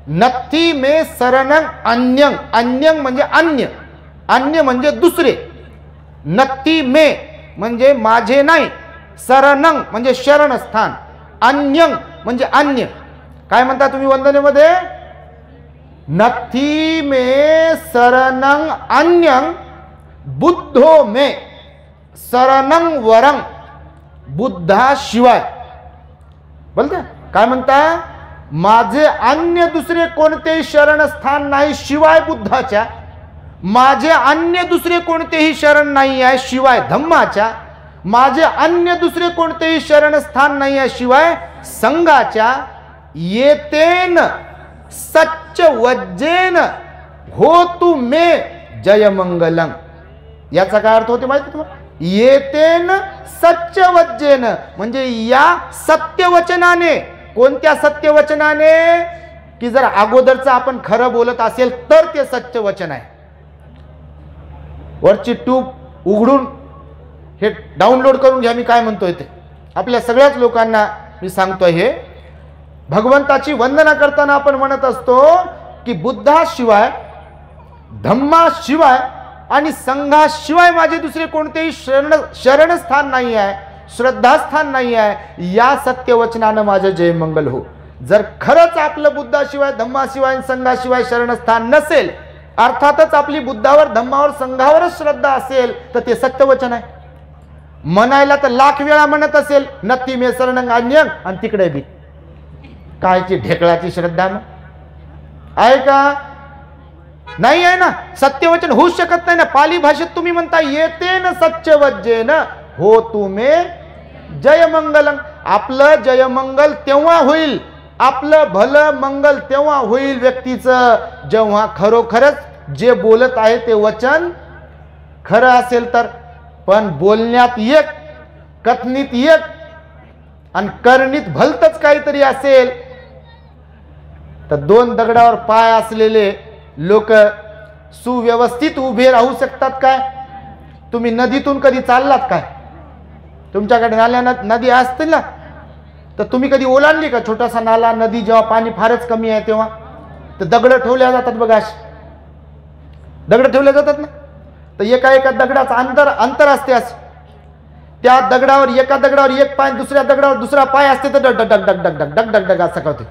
नत्थी मे शरणं अन्यं, अन्यं म्हणजे अन्य, अन्य म्हणजे दुसरे, नत्थी मे म्हणजे माझे नाही, शरणं म्हणजे शरणस्थान, अन्यं म्हणजे अन्य. काय म्हणता तुम्ही वंदनेमध्ये? नत्थी मे शरणं अन्यं बुद्धो मे शरणं वरं, बुद्धाशिवाय. बोलता काय म्हणता? माझे अन्य दुसरे कोणतेही शरणस्थान नाही शिवाय बुद्धाच्या, माझे अन्य दुसरे कोणतेही शरण नाही आहे शिवाय धम्माच्या, माझे अन्य दुसरे कोणतेही शरणस्थान नाही आहे शिवाय संघाच्या. येतेन सच्च वज्जेन हो तू मे जय मंगलम. याचा काय अर्थ होते माहिती तुम्हाला? येतेन सच्च वज्जेन म्हणजे या सत्यवचनाने. कोणत्या सत्यवचनाने? की जर अगोदरचं आपण खरं बोलत असेल तर ते सत्य वचन आहे. वरची ट्यूब उघडून हे डाउनलोड करून घ्या मी काय म्हणतोय ते. आपल्या सगळ्याच लोकांना मी सांगतोय हे. भगवंताची वंदना करताना आपण म्हणत असतो की बुद्धाशिवाय, धम्माशिवाय आणि संघाशिवाय माझे दुसरे कोणतेही शरणस्थान नाही आहे, श्रद्धास्थान नाही आहे. या सत्यवचनानं माझं जय मंगल हो. जर खरंच आपलं बुद्धाशिवाय, धम्माशिवाय, संघाशिवाय शरणस्थान नसेल, अर्थातच आपली बुद्धावर, धम्मावर, संघावरच श्रद्धा असेल तर ते सत्यवचन आहे. म्हणायला तर लाख वेळा म्हणत असेल नत्थी मे शरणं अन्यं, आणि तिकडे बी कायची ढेकळाची श्रद्धा ना आहे का? नाही आहे ना. सत्यवचन होऊ शकत नाही ना. पाली भाषेत तुम्ही म्हणता येतेन सत्यवज्जेन हो तुमे जय मंगलम. आपलं जय मंगल तेव्हा होईल, आपलं भलं मंगल तेव्हा होईल व्यक्तीचं जेव्हा खरोखरच जे बोलत आहे ते वचन खरं असेल तर. पण बोलण्यात एक, कथनीत एक आणि करणीत भलतच काहीतरी असेल तर दोन दगडावर पाय असलेले लोक सुव्यवस्थित उभे राहू शकतात काय? तुम्ही नदीतून कधी चाललात काय? तुमच्याकडे नाल्या नदी असतील ना, तर तुम्ही कधी ओलांडली का? छोटासा नाला, नदी जेव्हा पाणी फारच कमी आहे तेव्हा तर दगड ठेवल्या जातात बघा, दगड ठेवल्या जातात ना, तर एका दगडाचं अंतर असते असं, त्या दगडावर एका दगडावर एक पाय, दुसऱ्या दगडावर दुसरा पाय असते तर डग डग डग डग डग डग डग असं करते,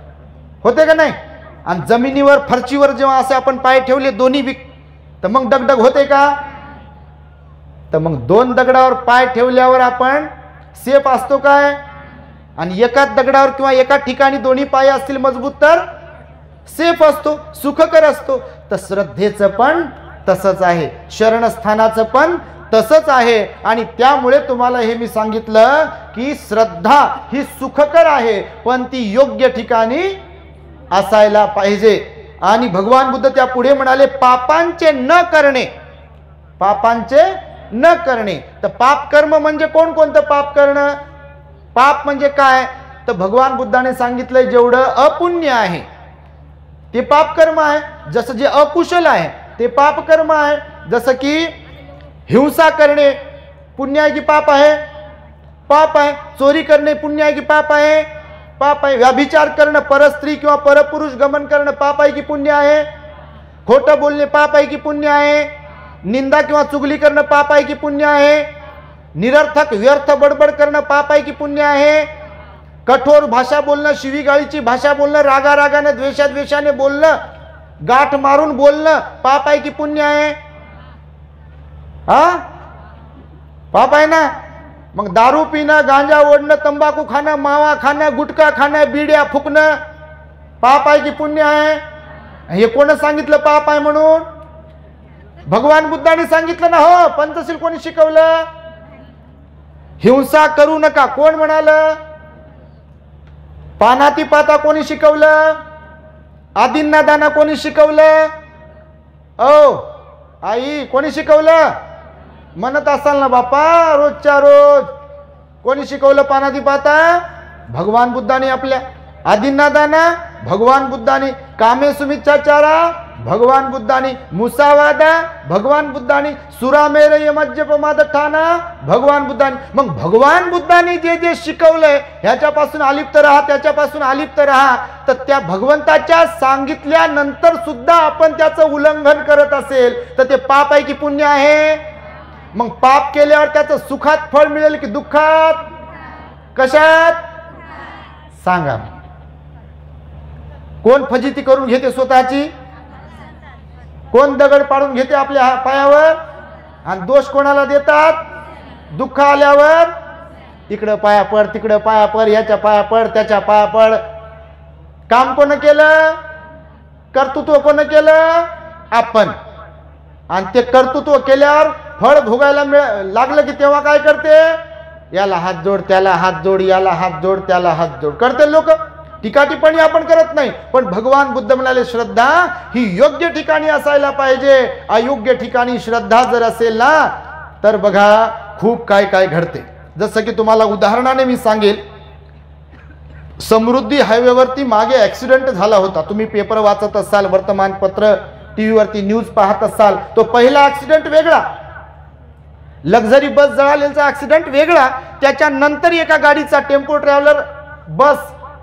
होते का नाही? आणि जमिनीवर फरशीवर जेव्हा असे आपण पाय ठेवले दोन्ही तर मग डगडग होते का? तर मग दोन दगडावर पाय ठेवल्यावर आपण सेफ असतो काय? आणि एकाच दगडावर किंवा एका ठिकाणी दोन्ही पाय असतील मजबूत तर सेफ असतो, सुखकर असतो. तर श्रद्धेचं पण तसंच आहे, शरणस्थानाचं पण तसंच आहे. आणि त्यामुळे तुम्हाला हे मी सांगितलं की श्रद्धा ही सुखकर आहे पण ती योग्य ठिकाणी असायला पाहिजे. आणि भगवान बुद्ध त्या पुढे म्हणाले पापांचे न करणे, पापांचे न करणे. तर पाप कर्म म्हणजे कोणकोणतं पाप करणं? पाप म्हणजे काय? तर भगवान बुद्धाने सांगितलंय जेवढं अपुण्य आहे ते पाप कर्म आहे. जसं जे अकुशल आहे ते पाप कर्म आहे. जसं की हिंसा करणे पुण्य आहे की पाप आहे? पाप आहे. चोरी करणे पुण्य आहे की पाप आहे? पाप आहे. व्यभिचार करणं, परस्त्री किंवा परपुरुष गमन करणं पाप आहे की पुण्य आहे? खोटं बोलणे पाप आहे की पुण्य आहे? निंदा किंवा चुगली करणं पाप आहे की पुण्य आहे? निरर्थक व्यर्थ बडबड करणं पाप आहे की पुण्य आहे? कठोर भाषा बोलणं, शिवीगाळीची भाषा बोलणं, रागारागाने द्वेषाद्वेषाने बोलणं, गाठ मारून बोलणं पाप आहे की पुण्य आहे? हा, पाप आहे ना. मग दारू पिणं, गांजा ओढणं, तंबाखू खाणं, मावा खाणं, गुटखा खाणं, बिड्या फुकणं पाप आहे की पुण्य आहे? हे कोण सांगितलं पाप आहे म्हणून? भगवान बुद्धाने सांगितलं ना. हो, पंचशील कोणी शिकवलं? हिंसा करू नका कोण म्हणालं? पानाती पाता कोणी शिकवलं? आदिंना दाना कोणी शिकवलं? ओ आई कोणी शिकवलं? म्हणत असाल ना बापा रोजच्या रोज. कोणी शिकवलं पानाती पाता? भगवान बुद्धाने. आपल्या आदिंना दाना भगवान बुद्धाने. कामे सुमिच्छाचारा भगवान बुद्धाने. मुसावादा भगवान बुद्धाने. सुरामेरय मज्जपमाद ठाणा भगवान बुद्धाने. मग भगवान बुद्धाने जे जे शिकवलंय ह्याच्यापासून अलिप्त राहा, त्याच्यापासून अलिप्त राहा. तर त्या भगवंताच्या सांगितल्यानंतर सुद्धा आपण त्याचं उल्लंघन करत असेल तर ते पाप आहे की पुण्य आहे? मग पाप केल्यावर त्याचं सुखात फळ मिळेल की दुःखात? कशात सांगा? कोण फजिती करून घेते स्वतःची? कोण दगड पाडून घेते आपल्या पायावर? आणि दोष कोणाला देतात? दुःख आल्यावर इकडं पाया पड, तिकडं पाया पड, याच्या पाया पड, त्याच्या पाया पड. काम कोण केलं? कर्तृत्व कोण केलं? आपण. आणि ते कर्तृत्व केल्यावर फळ भोगायला लागलं की तेव्हा काय करते? याला हात जोड, त्याला हात जोड, याला हात जोड, त्याला हात जोड करते लोक. टीकाटिप्पणी आपण करत नाही. पण भगवान बुद्ध म्हणाले श्रद्धा ही योग्य ठिकाणी असायला पाहिजे. अयोग्य ठिकाणी श्रद्धा जर असेल ना तर बघा खूप काय काय घडते. जसं की तुम्हाला उदाहरणाने मी सांगेल. समृद्धी हायवेवरती मागे ऍक्सिडेंट झाला होता. तुम्ही पेपर वाचत असाल, वर्तमानपत्र, टीव्हीवरती न्यूज पाहत असाल. तो पहिला ऍक्सिडेंट वेगळा, लक्झरी बस जळालेला ऍक्सिडेंट वेगळा. त्याच्यानंतर एका गाडीचा, टेम्पो ट्रॅव्हलर बस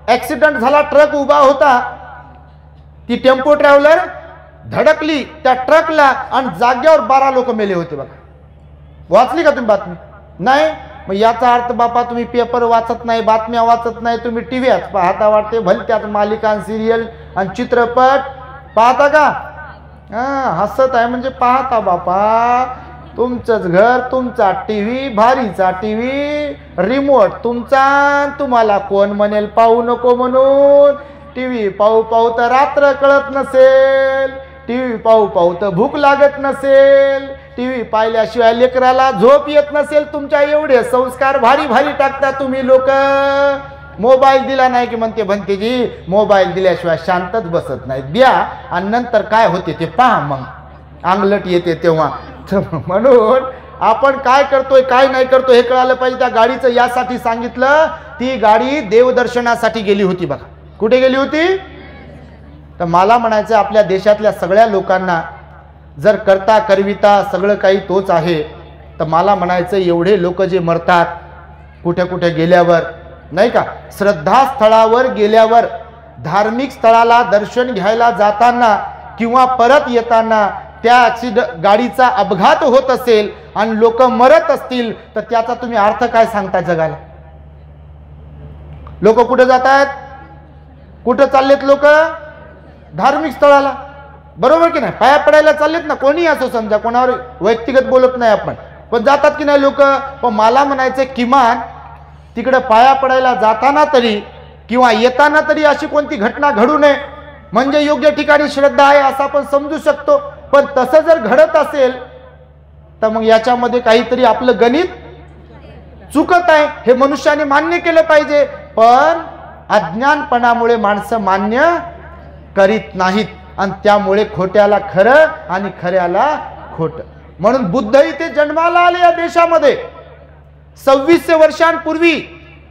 ऍक्सिडेंट झाला. ट्रक उभा होता, ती टेम्पो ट्रॅव्हलर धडकली त्या ट्रकला आणि जाग्यावर 12 लोक मेले होते. बघा, वाचली का तुम्ही बातमी? नाही. मग याचा अर्थ बापा तुम्ही पेपर वाचत नाही, बातम्या वाचत नाही, तुम्ही टीव्ही पाहता वाटते. भलत्यात मालिका, सिरियल आणि चित्रपट पाहता का? हसत आहे म्हणजे पाहता बापा. तुमचंच घर, तुमचा टीव्ही, भारीचा टीव्ही, रिमोट तुमचा. तुम्हाला कोण म्हणेल पाहू नको म्हणून? टीव्ही पाहू पाहू तर रात्र कळत नसेल, टीव्ही पाहू पाहू तर भूक लागत नसेल, टीव्ही पाहिल्याशिवाय लेकराला झोप येत नसेल. तुमच्या एवढे संस्कार भारी भारी टाकता तुम्ही लोक. मोबाईल दिला नाही की म्हणते भंतेजी मोबाईल दिल्याशिवाय शांतच बसत नाही. द्या आणि नंतर काय होते ते पहा. मग अंगलट येते तेव्हा. म्हणून आपण काय करतोय काय नाही करतोय हे कळालं पाहिजे. त्या गाडीचं यासाठी सांगितलं, ती गाडी देवदर्शनासाठी गेली होती बघा. कुठे गेली होती? तर मला म्हणायचं आपल्या देशातल्या सगळ्या लोकांना जर करता करविता सगळं काही तोच आहे, तर मला म्हणायचं एवढे लोक जे मरतात कुठे कुठे गेल्यावर, नाही का, श्रद्धास्थळावर गेल्यावर, धार्मिक स्थळाला दर्शन घ्यायला जाताना किंवा परत येताना त्या गाडीचा अपघात होत असेल आणि लोक मरत असतील, तर त्याचा तुम्ही अर्थ काय सांगता जगाला? लोक कुठे जात आहेत? कुठे चाललेत लोक? धार्मिक स्थळाला, बरोबर की नाही? पाया पडायला चाललेत ना, कोणी असो, समजा कोणावर व्यक्तिगत बोलत नाही आपण, पण जातात की नाही लोक? पण मला म्हणायचं किमान तिकडे पाया पडायला जाताना तरी किंवा येताना तरी अशी कोणती घटना घडू नये, म्हणजे योग्य ठिकाणी श्रद्धा आहे असं आपण समजू शकतो. पण तसं जर घडत असेल तर मग याच्यामध्ये काहीतरी आपलं गणित चुकत आहे, हे मनुष्याने मान्य केलं पाहिजे. पण अज्ञानपणामुळे माणसं मान्य करीत नाहीत आणि त्यामुळे खोट्याला खरं आणि खऱ्याला खोट. म्हणून बुद्ध इथे जन्माला आले या देशामध्ये. 2600 वर्षांपूर्वी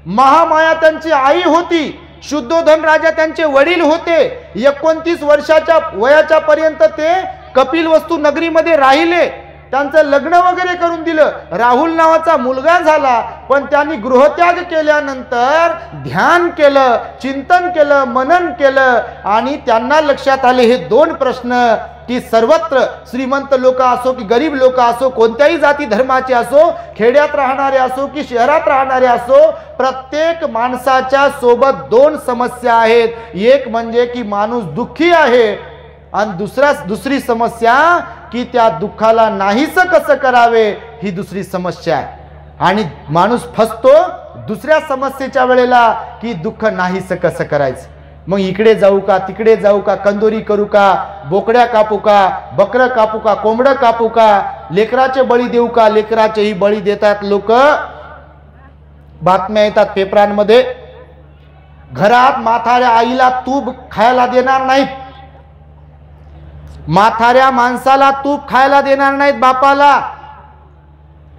महामाया त्यांची आई होती, शुद्धोधन राजा त्यांचे वडील होते. 29 वर्षाच्या वयाच्या पर्यंत ते कपिलवस्तू नगरीमध्ये राहिले. त्यांचं लग्न वगैरे करून दिलं. राहुल नावाचा मुलगा झाला, पण त्यांनी गृहत्याग केल्यानंतर ध्यान केलं, चिंतन केलं, मनन केलं आणि त्यांना लक्षात आले हे दोन प्रश्न की सर्वत्र श्रीमंत लोक असो की गरीब लोक असो, कोणत्याही जाती धर्माचे असो, खेड्यात राहणारे असो की शहरात राहणारे असो, प्रत्येक माणसाच्या सोबत दोन समस्या आहेत. एक म्हणजे की माणूस दुःखी आहे आणि दुसरी समस्या की त्या दुःखाला नाहीसं कसं करावे, ही दुसरी समस्या आहे. आणि माणूस फसतो दुसऱ्या समस्येच्या वेळेला की दुःख नाहीसं कसं करायचं. मग इकडे जाऊ का, तिकडे जाऊ का, कंदोरी करू का, बोकड्या कापू का, बकरं कापू का, कोंबडं कापू का, लेकराचे बळी देऊ का, लेकराचेही बळी देतात लोक. बातम्या येतात पेपरांमध्ये, घरात म्हाताऱ्या आईला तूप खायला देणार नाहीत, म्हाताऱ्या माणसाला तूप खायला देणार नाहीत बापाला,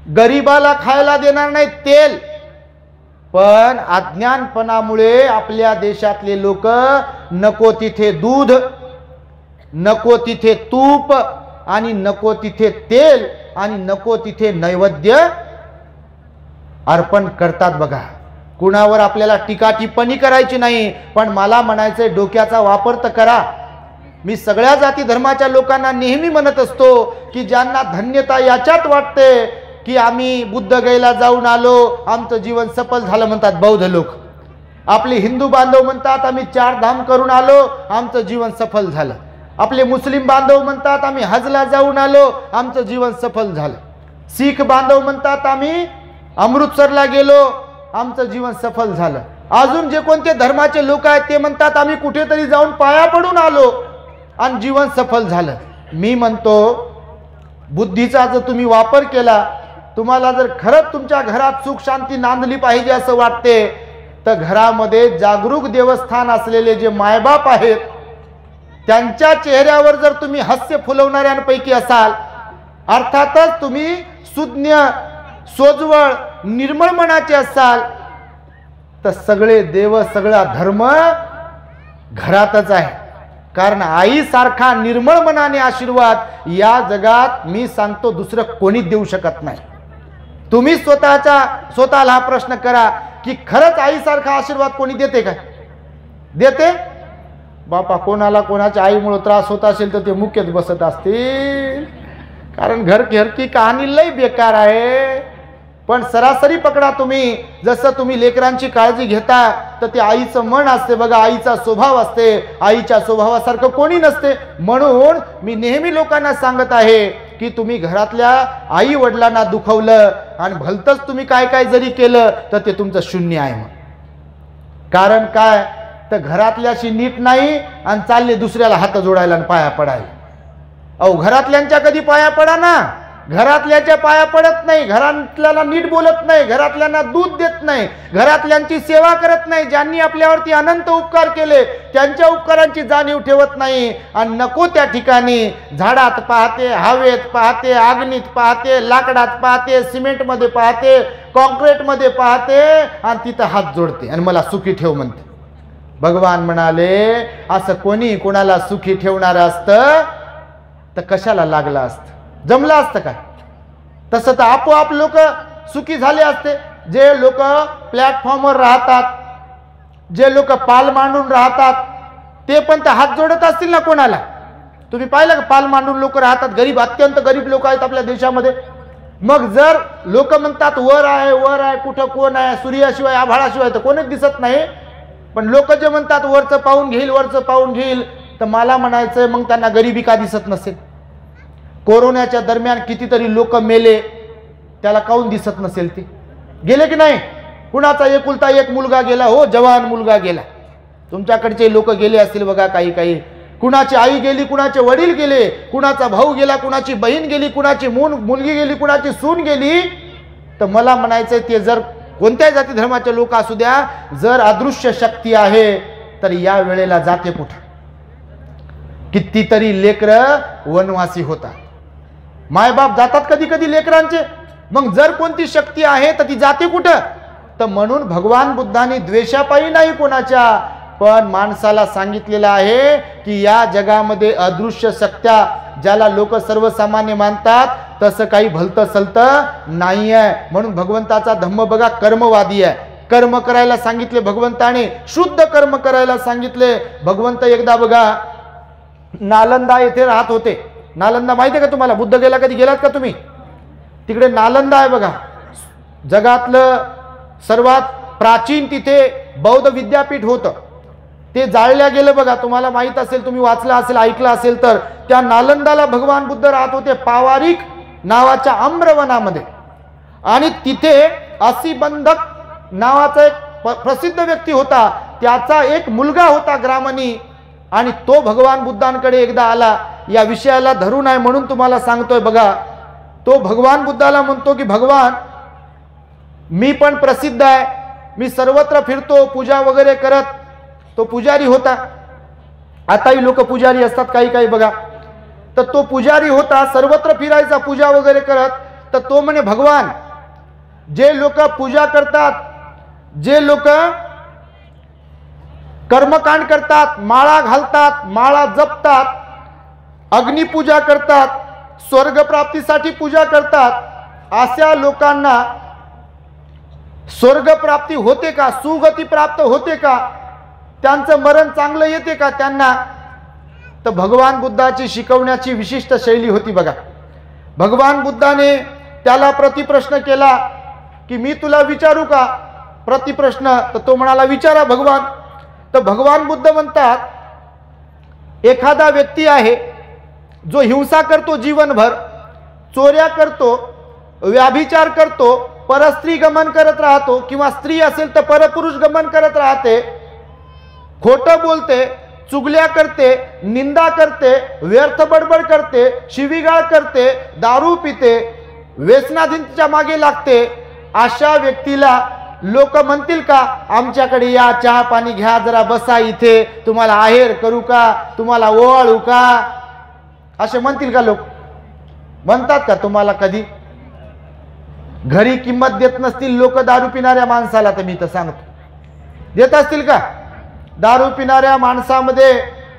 गरीबाला खायला देणार नाहीत तेल. पण अज्ञानपणामुळे आपल्या देशातले लोक नको तिथे दूध, नको तिथे तूप आणि नको तिथे तेल आणि नको तिथे नैवेद्य अर्पण करतात बघा. कुणावर आपल्याला टीका टिप्पणी करायची नाही, पण मला म्हणायचंय डोक्याचा वापर तर करा. मी सगळ्या जाती धर्माच्या लोकांना नेहमी म्हणत असतो की ज्यांना धन्यता याच्यात वाटते की आम्ही बुद्ध गयेला जाऊन आलो, आमचं जीवन सफल झालं म्हणतात बौद्ध लोक. आपले हिंदू बांधव म्हणतात आम्ही 4 धाम करून आलो, आमचं जीवन सफल झालं. आपले मुस्लिम बांधव म्हणतात आम्ही हजला जाऊन आलो, आमचं जीवन सफल झालं. शीख बांधव म्हणतात आम्ही अमृतसरला गेलो, आमचं जीवन सफल झालं. अजून जे कोणते धर्माचे लोक आहेत ते म्हणतात आम्ही कुठेतरी जाऊन पाया पडून आलो आणि जीवन सफल झालं. मी म्हणतो बुद्धीचा जर तुम्ही वापर केला, तुम्हाला जर खरंच तुमच्या घरात सुख शांती नांदली पाहिजे असं वाटते, तर घरामध्ये जागरूक देवस्थान असलेले जे मायबाप आहेत त्यांच्या चेहऱ्यावर जर तुम्ही हास्य फुलवणाऱ्यांपैकी असाल, अर्थातच तुम्ही सुज्ञ, सोजवळ, निर्मळ मनाचे असाल, तर सगळे देव, सगळा धर्म घरातच आहे. कारण आईसारखा निर्मळ मनाने आशीर्वाद या जगात मी सांगतो दुसरं कोणीच देऊ शकत नाही. तुम्ही स्वतःला हा प्रश्न करा की खरंच आईसारखा आशीर्वाद कोणी देते का? देते? बापा कोणाला कोणाच्या आईमुळे त्रास होत असेल तर ते मुख्यच बसत असतील, कारण घर की कहाणी लई बेकार आहे. पण सरासरी पकडा तुम्ही, जसं तुम्ही लेकरांची काळजी घेता तर ते आईचं मन असते बघा, आईचा स्वभाव असते, आईच्या स्वभावासारखं कोणी नसते. म्हणून मी नेहमी लोकांना सांगत आहे की तुम्ही घरातल्या आई वडिलांना दुखवलं आणि भलतंच तुम्ही काय काय जरी केलं तर ते तुमचं शून्य आहे. मग कारण काय, तर घरातल्याशी नीट नाही आणि चालले दुसऱ्याला हात जोडायला आणि पाया पडायला. अहो घरातल्यांच्या कधी पाया पडा ना, घरातल्याच्या पाया पडत नाही, घरातल्याला नीट बोलत नाही, घरातल्यांना दूध देत नाही, घरातल्यांची सेवा करत नाही, ज्यांनी आपल्यावरती अनंत उपकार केले त्यांच्या उपकारांची जाणीव ठेवत नाही, आणि नको त्या ठिकाणी झाडात पाहते, हवेत पाहते, अग्नीत पाहते, लाकडात पाहते, सिमेंटमध्ये पाहते, कॉन्क्रीटमध्ये पाहते, आणि तिथं हात जोडते आणि मला सुखी ठेव म्हणते. भगवान म्हणाले असं कोणी कोणाला सुखी ठेवणार असतं तर कशाला लागलं असतं, जमलं असतं काय? तसं तर आपोआप लोक सुखी झाले असते. जे लोक प्लॅटफॉर्मवर राहतात, जे लोक पाल मांडून राहतात, ते पण तर हात जोडत असतील ना कोणाला. तुम्ही पाहिलं का पाल मांडून लोक राहतात, गरीब, अत्यंत गरीब लोक आहेत आपल्या देशामध्ये. मग जर लोक म्हणतात वर आहे वर आहे, कुठं कोण आहे, सूर्याशिवाय आभाळाशिवाय तर कोणच दिसत नाही, पण लोक जे म्हणतात वरचं पाहून घेईल वरचं पाहून घेईल, तर मला म्हणायचं मग त्यांना गरिबी का दिसत नसेल? कोरोनाच्या दरम्यान कितीतरी लोक मेले, त्याला काहून दिसत नसेल? ते गेले की नाही? कुणाचा एकुलता एक मुलगा गेला, हो जवान मुलगा गेला. तुमच्याकडचे लोक गेले असतील बघा, काही काही. कुणाची आई गेली, कुणाचे वडील गेले, कुणाचा भाऊ गेला, कुणाची बहीण गेली, कुणाची मुलगी गेली, कुणाची सून गेली. तर मला म्हणायचं ते जर कोणत्या जाती धर्माचे लोक असू द्या, जर अदृश्य शक्ती आहे तर या वेळेला जाते कुठं? कितीतरी लेकरं वनवासी होतात, मायबाप जातात कधी कधी लेकरांचे. मग जर कोणती शक्ती आहे तर ती जाते कुठं? तर म्हणून भगवान बुद्धांनी द्वेषापायी नाही कोणाच्या, पण माणसाला सांगितलेलं आहे की या जगामध्ये अदृश्य शक्त्या, ज्याला लोक सर्वसामान्य मानतात, तसं काही भलतं सलतं नाही आहे. म्हणून भगवंताचा धम्म बघा कर्मवादी आहे. कर्म करायला सांगितले भगवंताने, शुद्ध कर्म करायला सांगितले. भगवंत एकदा बघा नालंदा येथे राहत होते. नालंदा माहिती आहे का तुम्हाला? बुद्ध गेला, कधी गेलात का तुम्ही? तिकडे नालंदा आहे बघा, जगातलं सर्वात प्राचीन तिथे बौद्ध विद्यापीठ होतं. ते जाळल्या गेलं बघा, तुम्हाला माहित असेल, तुम्ही वाचलं असेल, ऐकलं असेल तर. त्या नालंदाला भगवान बुद्ध राहत होते पावारिक नावाच्या आम्रवनामध्ये. आणि तिथे असिबंधक नावाचा एक प्रसिद्ध व्यक्ती होता, त्याचा एक मुलगा होता ग्रामणी, आणि तो भगवान बुद्धांकडे एकदा आला. या विषयाला धरून आहे म्हणून तुम्हाला सांगतोय बघा. तो भगवान बुद्धाला म्हणतो की भगवान, मी पण प्रसिद्ध आहे, मी सर्वत्र फिरतो पूजा वगैरे करत. तो पुजारी होता, आताही लोक पुजारी असतात काही काही बघा. तर तो पुजारी होता, सर्वत्र फिरायचा पूजा वगैरे करत. तर तो म्हणे भगवान, जे लोक पूजा करतात, जे लोक कर्मकांड करतात, माळा घालतात, माळा जपतात, अग्निपूजा करतात, स्वर्गप्राप्तीसाठी पूजा करतात, अशा लोकांना स्वर्गप्राप्ती होते का? सुगती प्राप्त होते का? त्यांचं मरण चांगलं येते का त्यांना? तर भगवान बुद्धाची शिकवण्याची विशिष्ट शैली होती बघा. भगवान बुद्धाने त्याला प्रतिप्रश्न केला की मी तुला विचारू का प्रतिप्रश्न? तर तो म्हणाला विचारा भगवान. तर भगवान बुद्ध म्हणतात, एखादा व्यक्ती आहे जो हिंसा करतो जीवनभर, चोऱ्या करतो, व्याभिचार करतो, परस्त्री गमन करत राहतो, किंवा स्त्री असेल तर परपुरुष गमन करत राहते, खोटं बोलते, चुगल्या करते, निंदा करते, व्यर्थ बडबड करते, शिवीगाळ करते, दारू पिते, व्यसनाधीनच्या मागे लागते. अशा व्यक्तीला लोक म्हणतील का आमच्याकडे या, चहा पाणी घ्या, जरा बसा इथे, तुम्हाला आहेर करू का, तुम्हाला ओवाळू का? असे म्हणतील का लोक? म्हणतात का तुम्हाला कधी? घरी किंमत देत नसतील लोक दारू पिणाऱ्या माणसाला, तर मी तर सांगतो देत असतील का? दारू पिणाऱ्या माणसामध्ये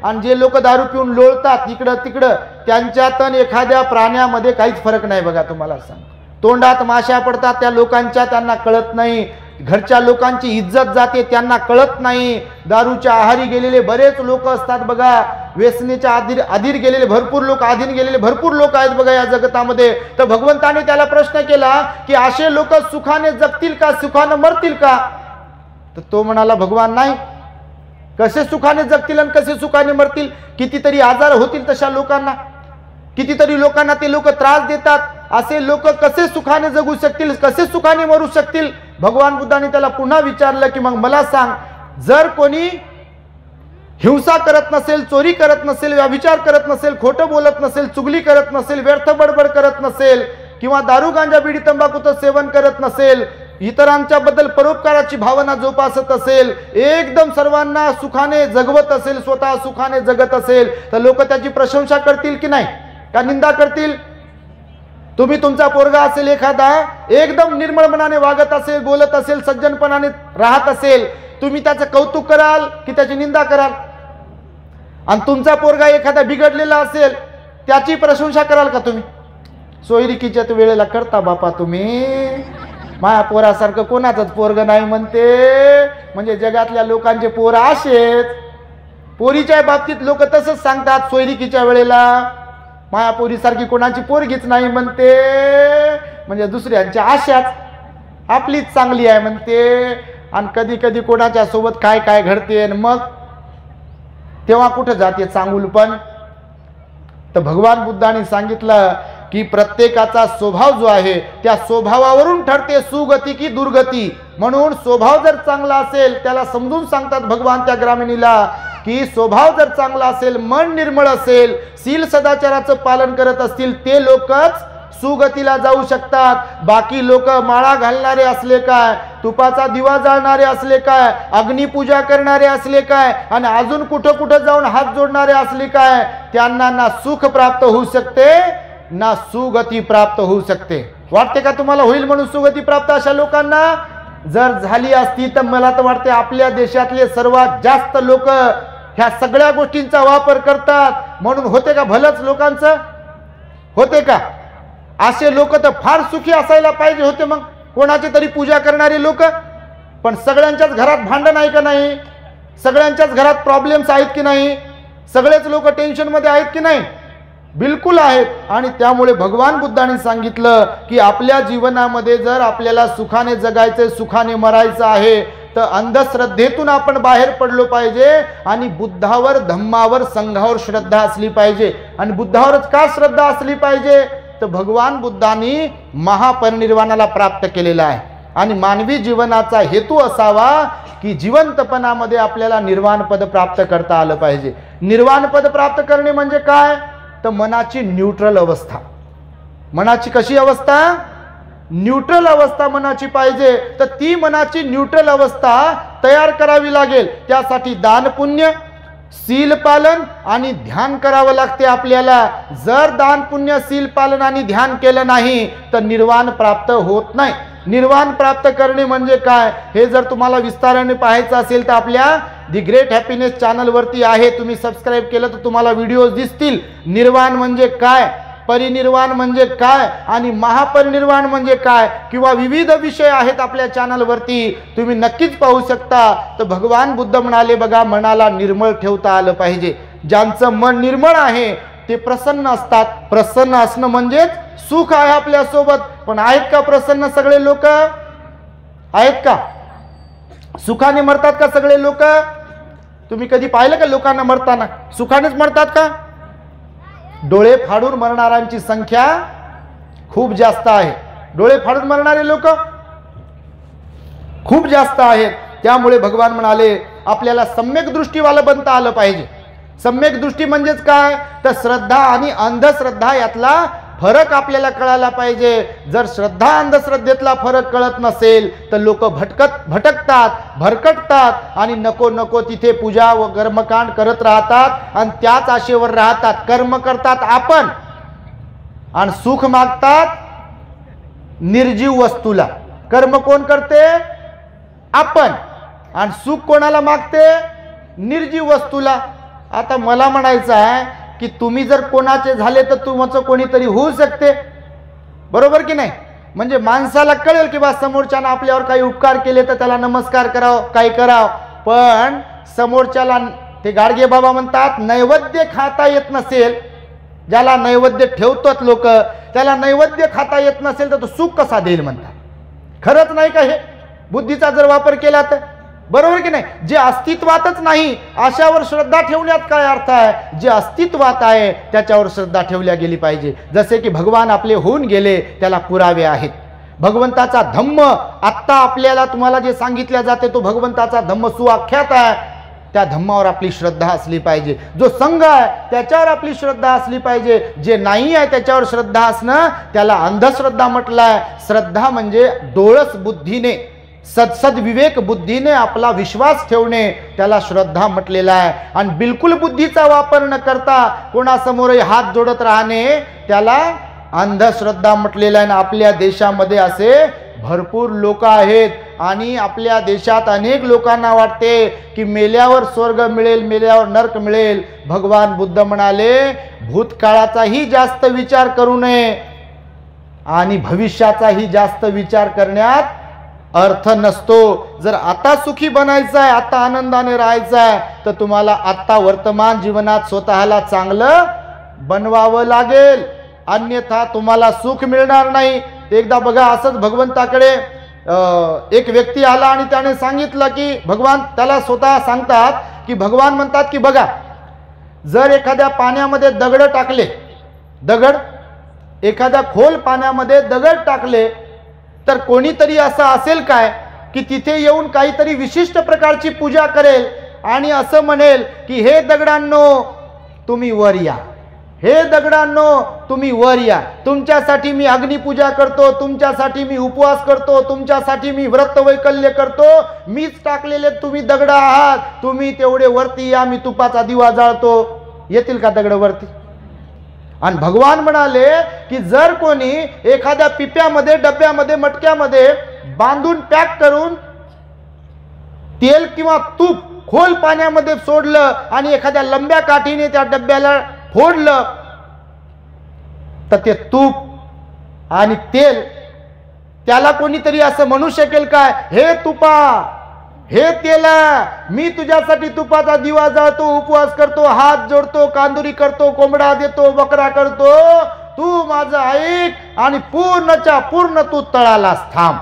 आणि जे लोक दारू पिऊन लोळतात इकडं तिकडं, त्यांच्यात एखाद्या प्राण्यामध्ये काहीच फरक नाही बघा. तुम्हाला सांग, तोंडात माश्या पडतात त्या लोकांच्या, त्यांना कळत नाही. घरच्या लोकांची इज्जत जाते, त्यांना कळत नाही. दारूच्या आहारी गेलेले बरेच लोक असतात बघा, व्यसनेच्या अधीर गेलेले भरपूर लोक, अधीन गेलेले भरपूर लोक आहेत बघा या जगतामध्ये. तर भगवंताने त्याला प्रश्न केला की असे लोक सुखाने जगतील का, सुखाने मरतील का? तर तो म्हणाला भगवान नाही, कसे सुखाने जगतील आणि कसे सुखाने मरतील? कितीतरी आजार होतील तशा लोकांना, कितीतरी लोकांना ते लोक त्रास देतात. असे लोक कसे सुखाने जगू शकतील, कसे सुखाने मरू शकतील? भगवान बुद्धाने त्याला पुन्हा विचारलं की मग मला सांग, जर कोणी हिंसा करत नसेल, चोरी करत नसेल, व्यभिचार करत नसेल, खोटं बोलत नसेल, चुगली करत नसेल, व्यर्थ बडबड करत नसेल किंवा दारू गांजा बिडी तंबाखूचं सेवन करत नसेल, इतरांच्या बद्दल परोपकाराची भावना जोपासत असेल, एकदम सर्वांना सुखाने जगवत असेल, स्वतः सुखाने जगत असेल, तर लोक त्याची प्रशंसा करतील की नाही, का निंदा करतील? तुम्ही तुमचा पोरगा असेल एखादा एकदम निर्मळ मनाने वागत असेल, बोलत असेल, सज्जनपणाने राहत असेल, तुम्ही त्याचं कौतुक कराल की त्याची निंदा कराल? आणि तुमचा पोरगा एखादा बिघडलेला असेल त्याची प्रशंसा कराल का तुम्ही? सोयरिकीच्या वेळेला करता बापा तुम्ही, माया पोरासारखं कोणाचंच पोरग नाही म्हणते, म्हणजे जगातल्या लोकांचे पोर असेच. पोरीच्या बाबतीत लोक तसंच सांगतात, सोयरिकीच्या वेळेला माया पोरीसारखी कोणाची पोरगीच नाही म्हणते, म्हणजे दुसऱ्यांच्या आशाच, आपलीच चांगली आहे म्हणते. आणि कधी कधी कोणाच्या सोबत काय काय घडते, मग तेव्हा कुठं जाते चांगुलपण? तर भगवान बुद्धांनी सांगितलं की प्रत्येकाचा स्वभाव जो आहे त्या स्वभावावरून ठरते सुगती की दुर्गती. म्हणून स्वभाव जर चांगला असेल, त्याला समजून सांगतात भगवान त्या ग्रामणीला की स्वभाव जर चांगला असेल, मन निर्मळ असेल, शील सदाचाराचं पालन करत असतील, ते लोकच सुगतीला जाऊ शकतात. बाकी लोक माळा घालणारे असले काय, तुपाचा दिवा जाळणारे असले काय, अग्निपूजा करणारे असले काय, आणि अजून कुठं कुठं जाऊन हात जोडणारे असले काय, त्यांना ना सुख प्राप्त होऊ शकते ना सुगती प्राप्त होऊ शकते. वाटते का तुम्हाला होईल म्हणून सुगती प्राप्त अशा लोकांना? जर झाली असती तर मला तर वाटते आपल्या देशातले सर्वात जास्त लोक ह्या सगळ्या गोष्टींचा वापर करतात, म्हणून होते का भलंच लोकांचं? होते का? असे लोक तर फार सुखी असायला पाहिजे होते. मग कोणाची तरी पूजा करणारे लोक, पण सगळ्यांच्याच घरात भांडण आहे का नाही? सगळ्यांच्याच घरात प्रॉब्लेम्स आहेत की नाही? सगळेच लोक टेन्शन मध्ये आहेत की नाही? बिलकुल आहेत. आणि त्यामुळे भगवान बुद्धांनी सांगितलं की आपल्या जीवनामध्ये जर आपल्याला सुखाने जगायचे, सुखाने मरायचं आहे, तर अंधश्रद्धेतून आपण बाहेर पडलो पाहिजे आणि बुद्धावर, धम्मावर, संघावर श्रद्धा असली पाहिजे. आणि बुद्धावरच का श्रद्धा असली पाहिजे? तर भगवान बुद्धांनी महापरिनिर्वाणाला प्राप्त केलेला आहे आणि मानवी जीवनाचा हेतू असावा की जिवंतपणामध्ये आपल्याला निर्वाण पद प्राप्त करता आलं पाहिजे. निर्वाण पद प्राप्त करणे म्हणजे काय? तर मनाची न्यूट्रल अवस्था. मनाची कशी अवस्था? न्यूट्रल अवस्था मनाची पाहिजे. तर ती मनाची न्यूट्रल अवस्था तयार करावी लागेल. त्यासाठी दान, पुण्य, शील पालन आणि ध्यान करावं लागते आपल्याला. जर दान, पुण्य, शील पालन आणि ध्यान केलं नाही तर निर्वाण प्राप्त होत नाही. निर्वाण प्राप्त करणे म्हणजे काय हे जर तुम्हाला विस्ताराने पाहायचं असेल तर आपल्या दी ग्रेट हॅपीनेस चॅनलवरती आहे, तुम्ही सबस्क्राईब केलं तर तुम्हाला व्हिडिओज दिसतील. निर्वाण म्हणजे काय, परिनिर्वाण म्हणजे काय आणि महापरिनिर्वाण म्हणजे काय, किंवा विविध विषय आहेत आपल्या चॅनलवरती, तुम्ही नक्कीच पाहू शकता. तर भगवान बुद्ध म्हणाले बघा, मनाला निर्मळ ठेवता आलं पाहिजे. ज्यांचं मन निर्मळ आहे ते प्रसन्न असतात. प्रसन्न असणं म्हणजेच सुख आहे आपल्यासोबत. पण आहेत का प्रसन्न सगळे लोक? आहेत का? सुखाने मरतात का सगळे लोक? तुम्ही कधी पाहिलं का लोकांना मरताना? सुखानेच मरतात का? डोळे फाडून मरणाऱ्यांची संख्या खूप जास्त आहे. डोळे फाडून मरणारे लोक खूप जास्त आहेत. त्यामुळे भगवान म्हणाले आपल्याला सम्यक दृष्टीवालं बनता आलं पाहिजे. सम्यक दृष्टी म्हणजेच काय? तर श्रद्धा आणि अंधश्रद्धा यातला फरक आपल्याला कळायला पाहिजे. जर श्रद्धा अंधश्रद्धेतला फरक कळत नसेल तर लोक भटकतात, भरकटतात आणि नको नको तिथे पूजा व कर्मकांड करत राहतात आणि त्याच आशेवर राहतात. कर्म करतात आपण आणि सुख मागतात निर्जीव वस्तूला. कर्म कोण करते? आपण. आणि सुख कोणाला मागते? निर्जीव वस्तूला. आता मला म्हणायचं आहे की तुम्ही जर कोणाचे झाले तर तुमचं कोणीतरी होऊ शकते, बरोबर की नाही? म्हणजे माणसाला कळेल की बा समोरच्यानं आपल्यावर काही उपकार केले तर त्याला नमस्कार करावं, काही करावं. पण समोरच्याला ते गाडगे बाबा म्हणतात नैवेद्य खाता येत नसेल, ज्याला नैवेद्य ठेवतात लोक त्याला नैवेद्य खाता येत नसेल तर तो सुख कसा देईल म्हणतात. खरंच नाही का हे? बुद्धीचा जर वापर केला तर बरोबर की नाही? जे अस्तित्वातच नाही अशावर श्रद्धा ठेवण्यात काय अर्थ आहे? जे अस्तित्वात आहे त्याच्यावर श्रद्धा ठेवल्या गेली पाहिजे. जसे की भगवान आपले होऊन गेले त्याला पुरावे आहेत. भगवंताचा धम्म आत्ता आपल्याला तुम्हाला जे सांगितल्या जाते तो भगवंताचा धम्म सुआख्यात आहे. त्या धम्मावर आपली श्रद्धा असली पाहिजे. जो संघ आहे त्याच्यावर आपली श्रद्धा असली पाहिजे. जे नाही आहे त्याच्यावर श्रद्धा असणं त्याला अंधश्रद्धा म्हटलंय. श्रद्धा म्हणजे डोळस बुद्धीने, सदसद विवेक बुद्धीने आपला विश्वास ठेवणे, त्याला श्रद्धा म्हटलेला आहे. आणि बिलकुल बुद्धीचा वापर न करता कोणासमोरही हात जोडत राहणे त्याला अंधश्रद्धा म्हटलेला आहे. आपल्या देशामध्ये असे भरपूर लोक आहेत आणि आपल्या देशात अनेक लोकांना वाटते की मेल्यावर स्वर्ग मिळेल, मेल्यावर नरक मिळेल. भगवान बुद्ध म्हणाले भूतकाळाचाही जास्त विचार करू नये आणि भविष्याचाही जास्त विचार करण्यात अर्थ नसतो. जर आता सुखी बनायचं आहे, आता आनंदाने राहायचं आहे, तर तुम्हाला आता वर्तमान जीवनात स्वतःला चांगलं बनवावं लागेल, अन्यथा तुम्हाला सुख मिळणार नाही. एकदा बघा असंच भगवंताकडे एक व्यक्ती आला आणि त्याने सांगितलं की भगवान, त्याला स्वतः सांगतात की भगवान म्हणतात की बघा, जर एखाद्या पाण्यामध्ये दगड टाकले, दगड एखाद्या खोल पाण्यामध्ये दगड टाकले तर कोणीतरी असं असेल काय की तिथे येऊन काहीतरी विशिष्ट प्रकारची पूजा करेल आणि असं म्हणेल की हे दगडांनो तुम्ही वर या, हे दगडांनो तुम्ही वर या, तुमच्यासाठी मी अग्निपूजा करतो, तुमच्यासाठी मी उपवास करतो, तुमच्यासाठी मी व्रत वैकल्य करतो, मीच टाकलेले तुम्ही दगड आहात, तुम्ही तेवढे वरती या, मी तुपाचा दिवा जाळतो. येतील का दगड वरती? आणि भगवान म्हणाले की जर कोणी एखाद्या पिप्यामध्ये, डब्यामध्ये, मटक्यामध्ये बांधून पॅक करून तेल किंवा तूप खोल पाण्यामध्ये सोडलं आणि एखाद्या लंब्या काठीने त्या डब्याला फोडलं तर ते तूप आणि तेल, त्याला कोणीतरी असं म्हणू शकेल काय, हे तुपा, हे तेला, मी तुझ्यासाठी तुपाचा दिवा जाळतो, उपवास करतो, हात जोडतो, कांदुरी करतो, कोंबडा देतो, बकरा करतो, तू माझं ऐक आणि पूर्णच्या पूर्ण तू तळालास थांब.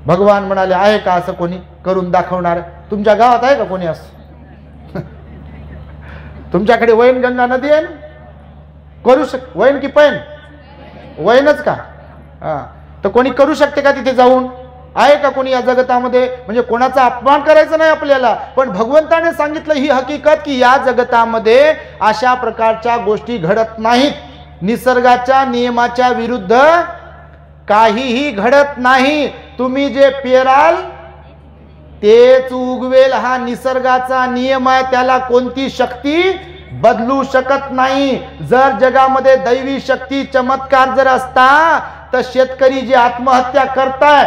भगवान म्हणाले आहे का असं कोणी करून दाखवणार? तुमच्या गावात आहे का कोणी असं? तुमच्याकडे वैनगंगा नदी आहे ना, करू वैन की पैन? वैनच का? तर कोणी करू शकते का तिथे जाऊन? आहे का कोणी या जगतामध्ये? म्हणजे कोणाचा अपमान करायचा नाही आपल्याला, पण भगवंताने सांगितलं ही हकीकत की या जगतामध्ये अशा प्रकारच्या गोष्टी घडत नाहीत. निसर्गाच्या नियमाच्या विरुद्ध काहीही घडत नाही. तुम्ही जे पेराल तेच उगवेल, हा निसर्गाचा नियम आहे, त्याला कोणती शक्ती बदलू शकत नाही. जर जगामध्ये दैवी शक्ती, चमत्कार जर असता तर शेतकरी जे आत्महत्या करताय,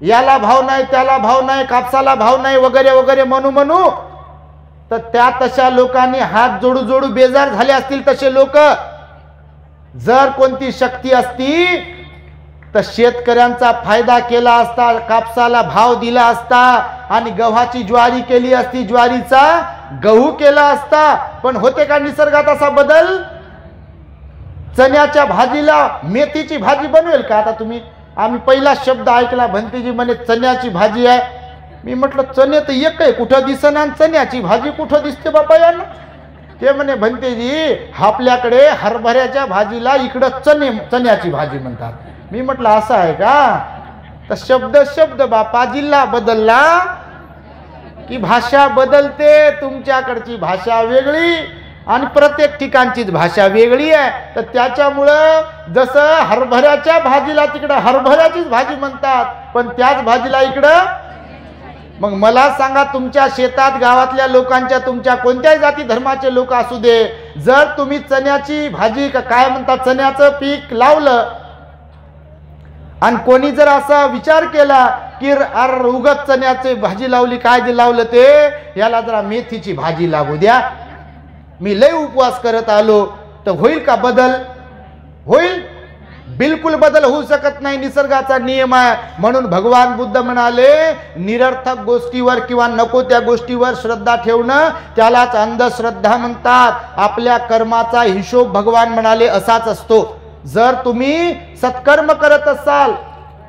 याला भाव नाही, त्याला भाव नाही, कापसाला भाव नाही वगैरे वगैरे म्हणू तर त्या तशा लोकांनी हात जोडू जोडू बेजार झाले असतील तसे लोक. जर कोणती शक्ती असती तर शेतकऱ्यांचा फायदा केला असता, कापसाला भाव दिला असता आणि गव्हाची ज्वारी केली असती, ज्वारीचा गहू केला असता. पण होते का निसर्गात असा बदल? चण्याच्या भाजीला मेथीची भाजी बनवेल का? आता तुम्ही, आम्ही पहिला शब्द ऐकला, भंतेजी म्हणे चण्याची भाजी आहे. मी म्हटलं चणे तर एक आहे, कुठं दिसना, आणि चण्याची भाजी कुठं दिसते बाबा यांना? ते म्हणे भंतेजी आपल्याकडे हरभऱ्याच्या भाजीला इकडं चण्याची भाजी म्हणतात. मी म्हटलं असं आहे का? तर शब्द बापा, जिल्हा बदलला की भाषा बदलते. तुमच्याकडची भाषा वेगळी आणि प्रत्येक ठिकाणचीच भाषा वेगळी आहे. तर त्याच्यामुळं जसं हरभऱ्याच्या भाजीला तिकडं हरभऱ्याचीच भाजी म्हणतात, पण त्याच भाजीला इकडं. मग मला सांगा, तुमच्या शेतात गावातल्या लोकांच्या, तुमच्या कोणत्याही जाती धर्माचे लोक असू दे, जर तुम्ही चण्याची भाजी काय म्हणतात चण्याचं पीक लावलं आणि कोणी जर असा विचार केला की उगत चण्याची भाजी लावली, काय जे लावलं ते, याला जरा मेथीची भाजी लागू द्या, मी लय उपवास करत आलो, तर होईल का बदल? होईल? बिलकुल बदल होऊ शकत नाही. निसर्गाचा नियम आहे. म्हणून भगवान बुद्ध म्हणाले निरर्थक गोष्टीवर किंवा नको त्या गोष्टीवर श्रद्धा ठेवणं त्यालाच अंधश्रद्धा म्हणतात. आपल्या कर्माचा हिशोब भगवान म्हणाले असाच असतो. जर तुम्ही सत्कर्म करत असाल,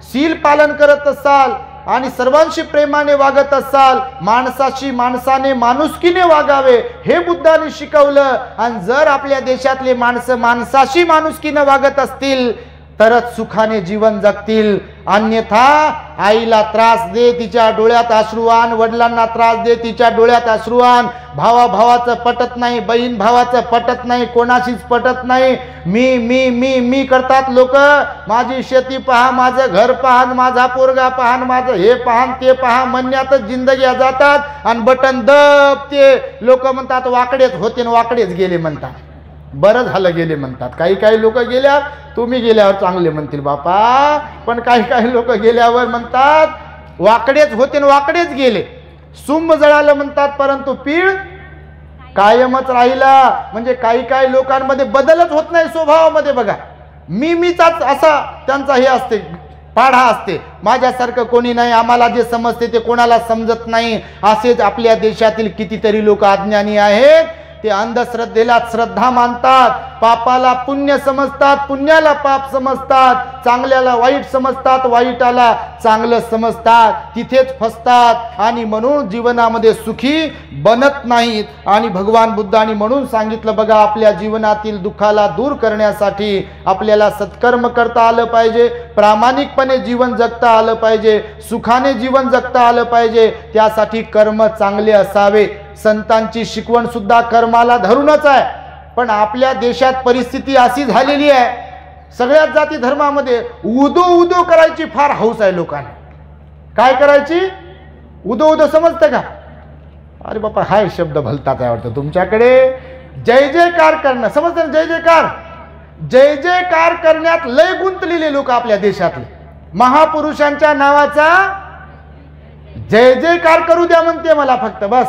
शील पालन करत असाल आणि सर्वांशी प्रेमाने वागत असाल, माणसाशी माणसाने माणुसकीने वागावे हे बुद्धाने शिकवलं. आणि जर आपल्या देशातले माणसं माणसाशी माणुसकीने वागत असतील, तरच सुखाने जीवन जगतील. अन्यथा आईला त्रास दे, तिच्या डोळ्यात अश्रू आण, वडिलांना त्रास दे, तिच्या डोळ्यात अश्रू आण. भावाचं पटत नाही, बहीण भावाचं पटत नाही, कोणाशीच पटत नाही. मी करतात लोक. माझी शेती पहा, माझं घर पहा, माझा पोरगा पहा, माझं हे पहा ते पहा म्हणण्यातच जिंदग्या जातात. आणि बटन दब ते लोक म्हणतात वाकडेच होते आणि वाकडेच गेले म्हणतात. बरं झालं गेले म्हणतात. काही लोक गेल्या, तुम्ही गेल्यावर चांगले म्हणतील बापा, पण काही लोक गेल्यावर म्हणतात वाकडेच होते आणि वाकडेच गेले. सुंब जळालं म्हणतात, परंतु पीळ कायमच राहिला. म्हणजे काही लोकांमध्ये बदलच होत नाही स्वभावामध्ये. बघा, मीचाच असा त्यांचा हे असते, पाढा असते. माझ्यासारखं कोणी नाही, आम्हाला जे समजते ते कोणाला समजत नाही. असेच आपल्या देशातील कितीतरी लोक अज्ञानी आहेत. ते अंधश्रद्धेला श्रद्धा मानतात, पापाला पुण्य समजतात, पुण्याला पाप समजतात, चांगल्याला वाईट समजतात, वाईटाला चांगलं समजतात. तिथेच फसतात आणि म्हणून जीवनामध्ये सुखी बनत नाहीत. आणि भगवान बुद्धांनी म्हणून सांगितलं बघा, आपल्या जीवनातील दुःखाला दूर करण्यासाठी आपल्याला सत्कर्म करता आलं पाहिजे, प्रामाणिकपणे जीवन जगता आलं पाहिजे, सुखाने जीवन जगता आलं पाहिजे. त्यासाठी कर्म चांगले असावे. संतांची शिकवण सुद्धा कर्माला धरूनच आहे. पण आपल्या देशात परिस्थिती अशी झालेली आहे, सगळ्याच जाती धर्मामध्ये उदो करायची फार हौस आहे लोकांना. काय करायची? उदो समजतं का? अरे बापा, हाय शब्द भलताच आहे वाटतं तुमच्याकडे. जय जयकार करणं समजतं ना? जय जयकार करण्यात लय गुंतलेले लोक आपल्या देशातले. महापुरुषांच्या नावाचा जय जयकार करू द्या म्हणते मला फक्त, बस.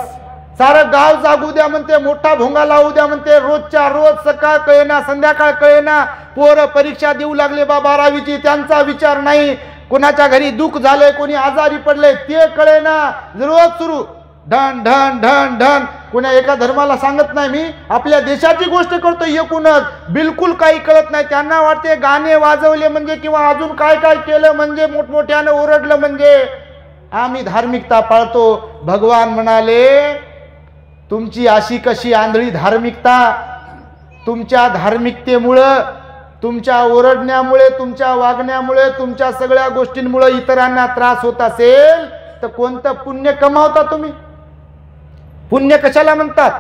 सारं गाव जागू द्या म्हणते, मोठा भोंगा लावू द्या म्हणते. रोजच्या रोज सकाळ कळेना, संध्याकाळ कळेना. पोरं परीक्षा देऊ लागले बा 12वीची, त्यांचा विचार नाही. कोणाच्या घरी दुःख झाले, कोणी आजारी पडले ते कळेना. रोज सुरू ढण ढण ढण ढण. कोणा एका धर्माला सांगत नाही मी, आपल्या देशाची गोष्ट करतो. एकूणच बिलकुल काही कळत नाही. त्यांना वाटते गाणे वाजवले म्हणजे किंवा अजून काय केलं म्हणजे, मोठमोठ्यानं ओरडलं म्हणजे आम्ही धार्मिकता पाळतो. भगवान म्हणाले, तुमची अशी कशी आंधळी धार्मिकता? तुमच्या धार्मिकतेमुळं, तुमच्या ओरडण्यामुळे, तुमच्या वागण्यामुळे, तुमच्या सगळ्या गोष्टींमुळे इतरांना त्रास होत असेल तर कोणतं पुण्य कमावता तुम्ही? पुण्य कशाला म्हणतात?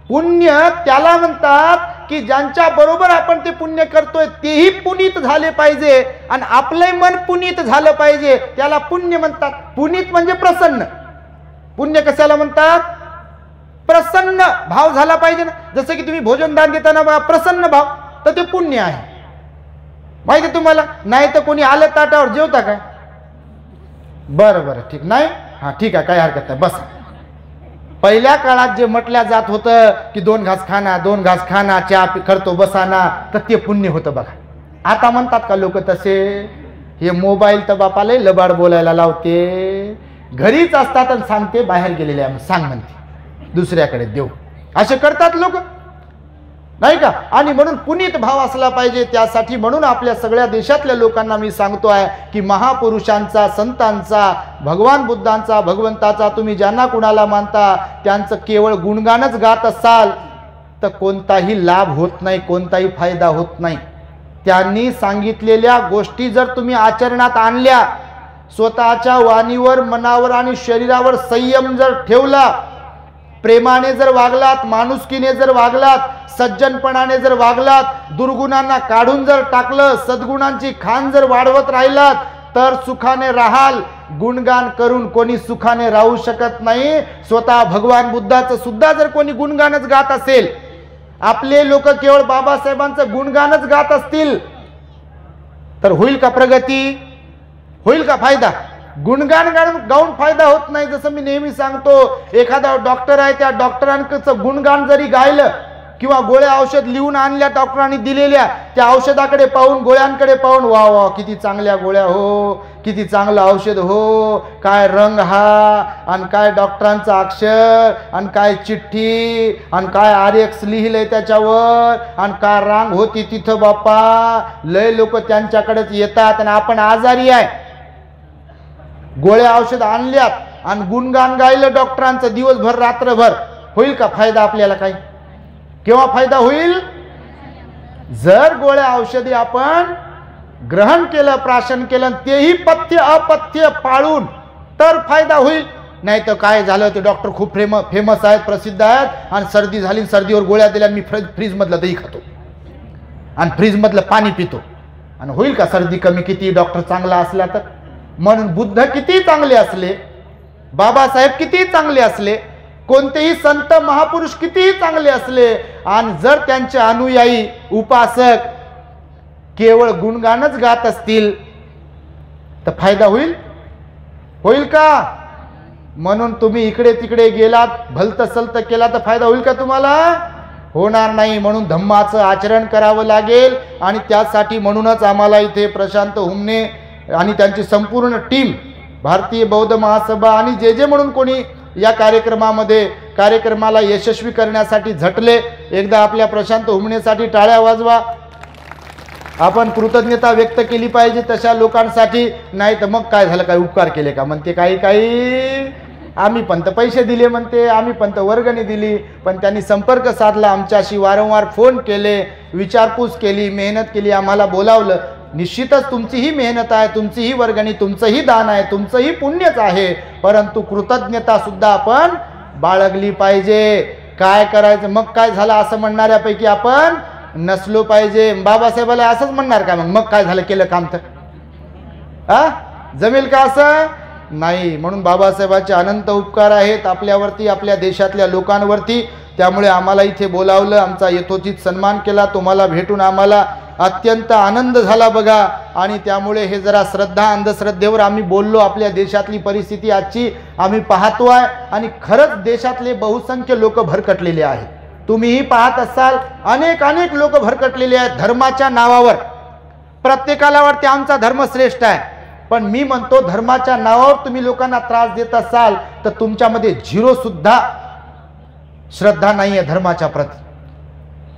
पुण्य त्याला म्हणतात की ज्यांच्या बरोबर आपण ते पुण्य करतोय तेही पुनीत झाले पाहिजे आणि आपले मन पुनीत झालं पाहिजे, त्याला पुण्य म्हणतात. पुनीत म्हणजे प्रसन्न. पुण्य कशाला म्हणतात? प्रसन्न भाव झाला पाहिजे ना. जसं की तुम्ही भोजन दान देताना बघा, प्रसन्न भाव, तर ते पुण्य आहे. माहिती तुम्हाला? नाही तर कोणी आलं ताटावर जेवता काय? बरं ठीक नाही, हा ठीक आहे, काय हरकत नाही, बस. पहिल्या काळात जे म्हटल्या जात होतं की 2 घास खाना, चहा करतो बसाना, तर ते पुण्य होतं बघा. आता म्हणतात का लोक तसे? हे मोबाईल तर बापाला लबाड बोलायला लावते. घरीच असतात आणि सांगते बाहेर गेलेले आहे, सांग म्हणते दुसऱ्याकडे देऊ. असे करतात लोक, नाही का? आणि म्हणून पुनीत भाव असला पाहिजे. त्यासाठी म्हणून आपल्या सगळ्या देशातल्या लोकांना मी सांगतो आहे की महापुरुषांचा, संतांचा, भगवान बुद्धांचा, भगवंताचा तुम्ही ज्यांना कुणाला मानता त्यांचं केवळ गुणगानच गात असाल तर कोणताही लाभ होत नाही, कोणताही फायदा होत नाही. त्यांनी सांगितलेल्या गोष्टी जर तुम्ही आचरणात आणल्या, स्वतःच्या वाणीवर, मनावर आणि शरीरावर संयम जर ठेवला, प्रेमाने जर वागलात, माणुसकीने जर वागलात, सज्जनपणाने जर वागलात, दुर्गुणांना काढून जर टाकलं, सद्गुणांची खान जर वाढवत राहिलात तर सुखाने राहाल. गुणगान करून कोणी सुखाने राहू शकत नाही. स्वतः भगवान बुद्धाचं सुद्धा जर कोणी गुणगानच गात असेल, आपले लोक केवळ बाबासाहेबांचं गुणगानच गात असतील तर होईल का प्रगती? होईल का फायदा? गुणगान गाऊन फायदा होत नाही. जसं मी नेहमी सांगतो, एखादा डॉक्टर आहे, त्या डॉक्टरांचं गुणगान जरी गायलं किंवा गोळ्या औषध लिहून आणल्या डॉक्टरांनी दिलेल्या, त्या औषधाकडे पाहून, गोळ्यांकडे पाहून, वा किती चांगल्या गोळ्या हो, किती चांगलं औषध हो, काय रंग हा, आणि काय डॉक्टरांचं अक्षर, आणि काय चिठ्ठी, आणि काय RX लिहिलंय त्याच्यावर, आणि काय रांग होती तिथं बाप्पा. लय लोक त्यांच्याकडेच येतात आणि आपण आजारी आहे, गोळ्या औषध आणल्यात आणि गुणगान गायलं डॉक्टरांचं दिवसभर रात्रभर. होईल का फायदा आपल्याला? काही केव्हा फायदा होईल? जर गोळ्या औषधी आपण ग्रहण केलं, प्राशन केलं, तेही पथ्य अपथ्य पाळून तर फायदा होईल. नाही तर काय झालं, ते डॉक्टर खूप फेमस आहेत, प्रसिद्ध आहेत, आणि सर्दी झाली, सर्दीवर गोळ्या दिल्या, मी फ्रीजमधलं दही खातो आणि फ्रीजमधलं पाणी पितो, आणि होईल का सर्दी कमी? किती डॉक्टर चांगला असला तर. म्हणून बुद्ध किती चांगले असले, बाबासाहेब किती चांगले असले, कोणतेही संत महापुरुष कितीही चांगले असले, आणि जर त्यांचे अनुयायी उपासक केवळ गुणगानच गात असतील तर फायदा होईल का? म्हणून तुम्ही इकडे तिकडे गेलात, भलत सलत केला तर फायदा होईल का तुम्हाला? होणार नाही. म्हणून धम्माचं आचरण करावं लागेल, आणि त्यासाठी म्हणूनच आम्हाला इथे प्रशांत हुमणे आणि त्यांची संपूर्ण टीम, भारतीय बौद्ध महासभा आणि जे म्हणून कोणी या कार्यक्रमाला यशस्वी करण्यासाठी झटले, एकदा आपल्या प्रशांत हुमणेसाठी टाळ्या वाजवा. आपण कृतज्ञता व्यक्त केली पाहिजे तशा लोकांसाठी. नाही तर मग काय झालं, काय उपकार केले का म्हणते, काही आम्ही पण तर पैसे दिले म्हणते, आम्ही पण तर वर्गणी दिली, पण त्यांनी संपर्क साधला आमच्याशी, वारंवार फोन केले, विचारपूस केली, मेहनत केली, आम्हाला बोलावलं. निश्चितच तुमचीही मेहनत आहे, तुमचीही वर्गणी, तुमचंही दान आहे, तुमचंही पुण्यच आहे, परंतु कृतज्ञता सुद्धा आपण बाळगली पाहिजे. काय करायचं, मग काय झालं असं म्हणणाऱ्यापैकी आपण नसलो पाहिजे. बाबासाहेबाला असंच म्हणणार का मग काय झालं, केलं काम तर जमेल का? असं नाही. म्हणून बाबासाहेबांचे अनंत उपकार आहेत आपल्यावरती, आपल्या देशातल्या लोकांवरती. त्यामुळे आम्हाला इथे बोलावलं, आमचा यथोचित सन्मान केला. तुम्हाला भेटून आम्हाला अत्यंत आनंद झाला बघा. आणि त्यामुळे हे जरा श्रद्धा अंधश्रद्धेवर आम्ही बोललो. आपल्या देशातली परिस्थिती आजची आम्ही पाहतोय, आणि खरंच देशातले बहुसंख्य लोक भरकटलेले आहेत. तुम्हीही पाहत असाल, अनेक लोक भरकटलेले आहेत धर्माच्या नावावर. प्रत्येकाला वाटते आमचा धर्म श्रेष्ठ आहे, पण मी म्हणतो धर्माच्या नावावर तुम्ही लोकांना त्रास देत असाल तर तुमच्यामध्ये झिरो सुद्धा श्रद्धा नाही आहे धर्माच्या प्रती.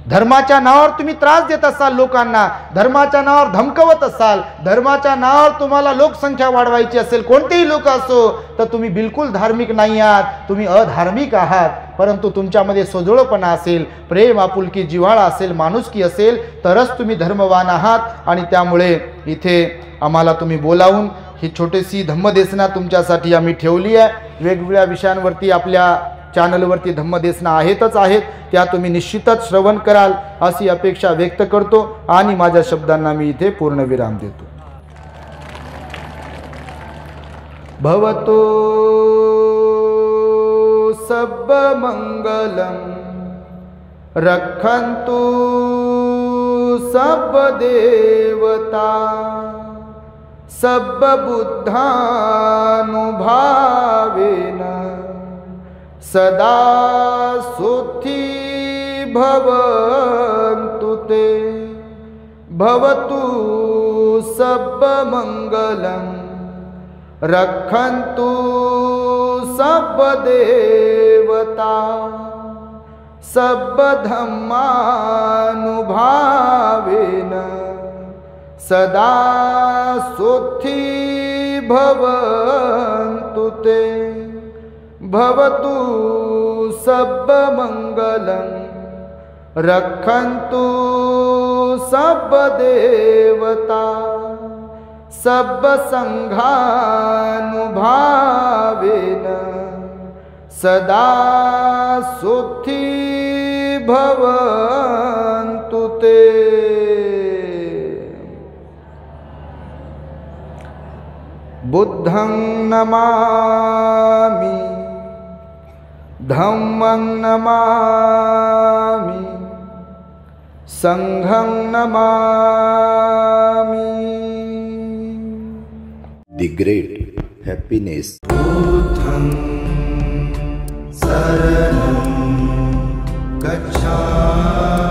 धर्माच्या नावावर तुम्ही त्रास देत असाल लोकांना, धर्माच्या नावावर धमकवत असाल, धर्माच्या नावावर तुम्हाला लोकसंख्या वाढवायची असेल, कोणतेही लोक असो, तर तुम्ही बिलकुल धार्मिक नाही आहात, तुम्ही अधार्मिक आहात. परंतु तुमच्यामध्ये सोजळपणा असेल, प्रेम आपुलकी जिव्हाळा असेल, माणुसकी असेल, तरच तुम्ही धर्मवान आहात. आणि त्यामुळे इथे आम्हाला तुम्ही बोलावून ही छोटीशी धम्मदेसना तुमच्यासाठी आम्ही ठेवली आहे. वेगवेगळ्या विषयांवरती आपल्या चॅनलवरती धम्मदेसना आहेत, त्या तुम्ही निश्चितच श्रवण कराल अशी अपेक्षा व्यक्त करतो, आणि माझ्या शब्दांना मी इथे पूर्णविराम देतो. भवतो सब मंगलम रक्षन्तु सब देवता सब बुद्धानुभावेन सदा सुखी भवन्तु ते. भवतु सब मंगलम रक्षन्तु सब देवता सब धम्मानुभावेन सदा सुखी भवन्तु ते. भवतु सब मंगलम रक्षन्तु सब देवता सब संघानुभावेन सदा सुखी भवन्तु ते. बुद्धं नमामि, धम्मं नमामि, संघं नमामि. The great happiness. बुद्धं शरणं गच्छामि.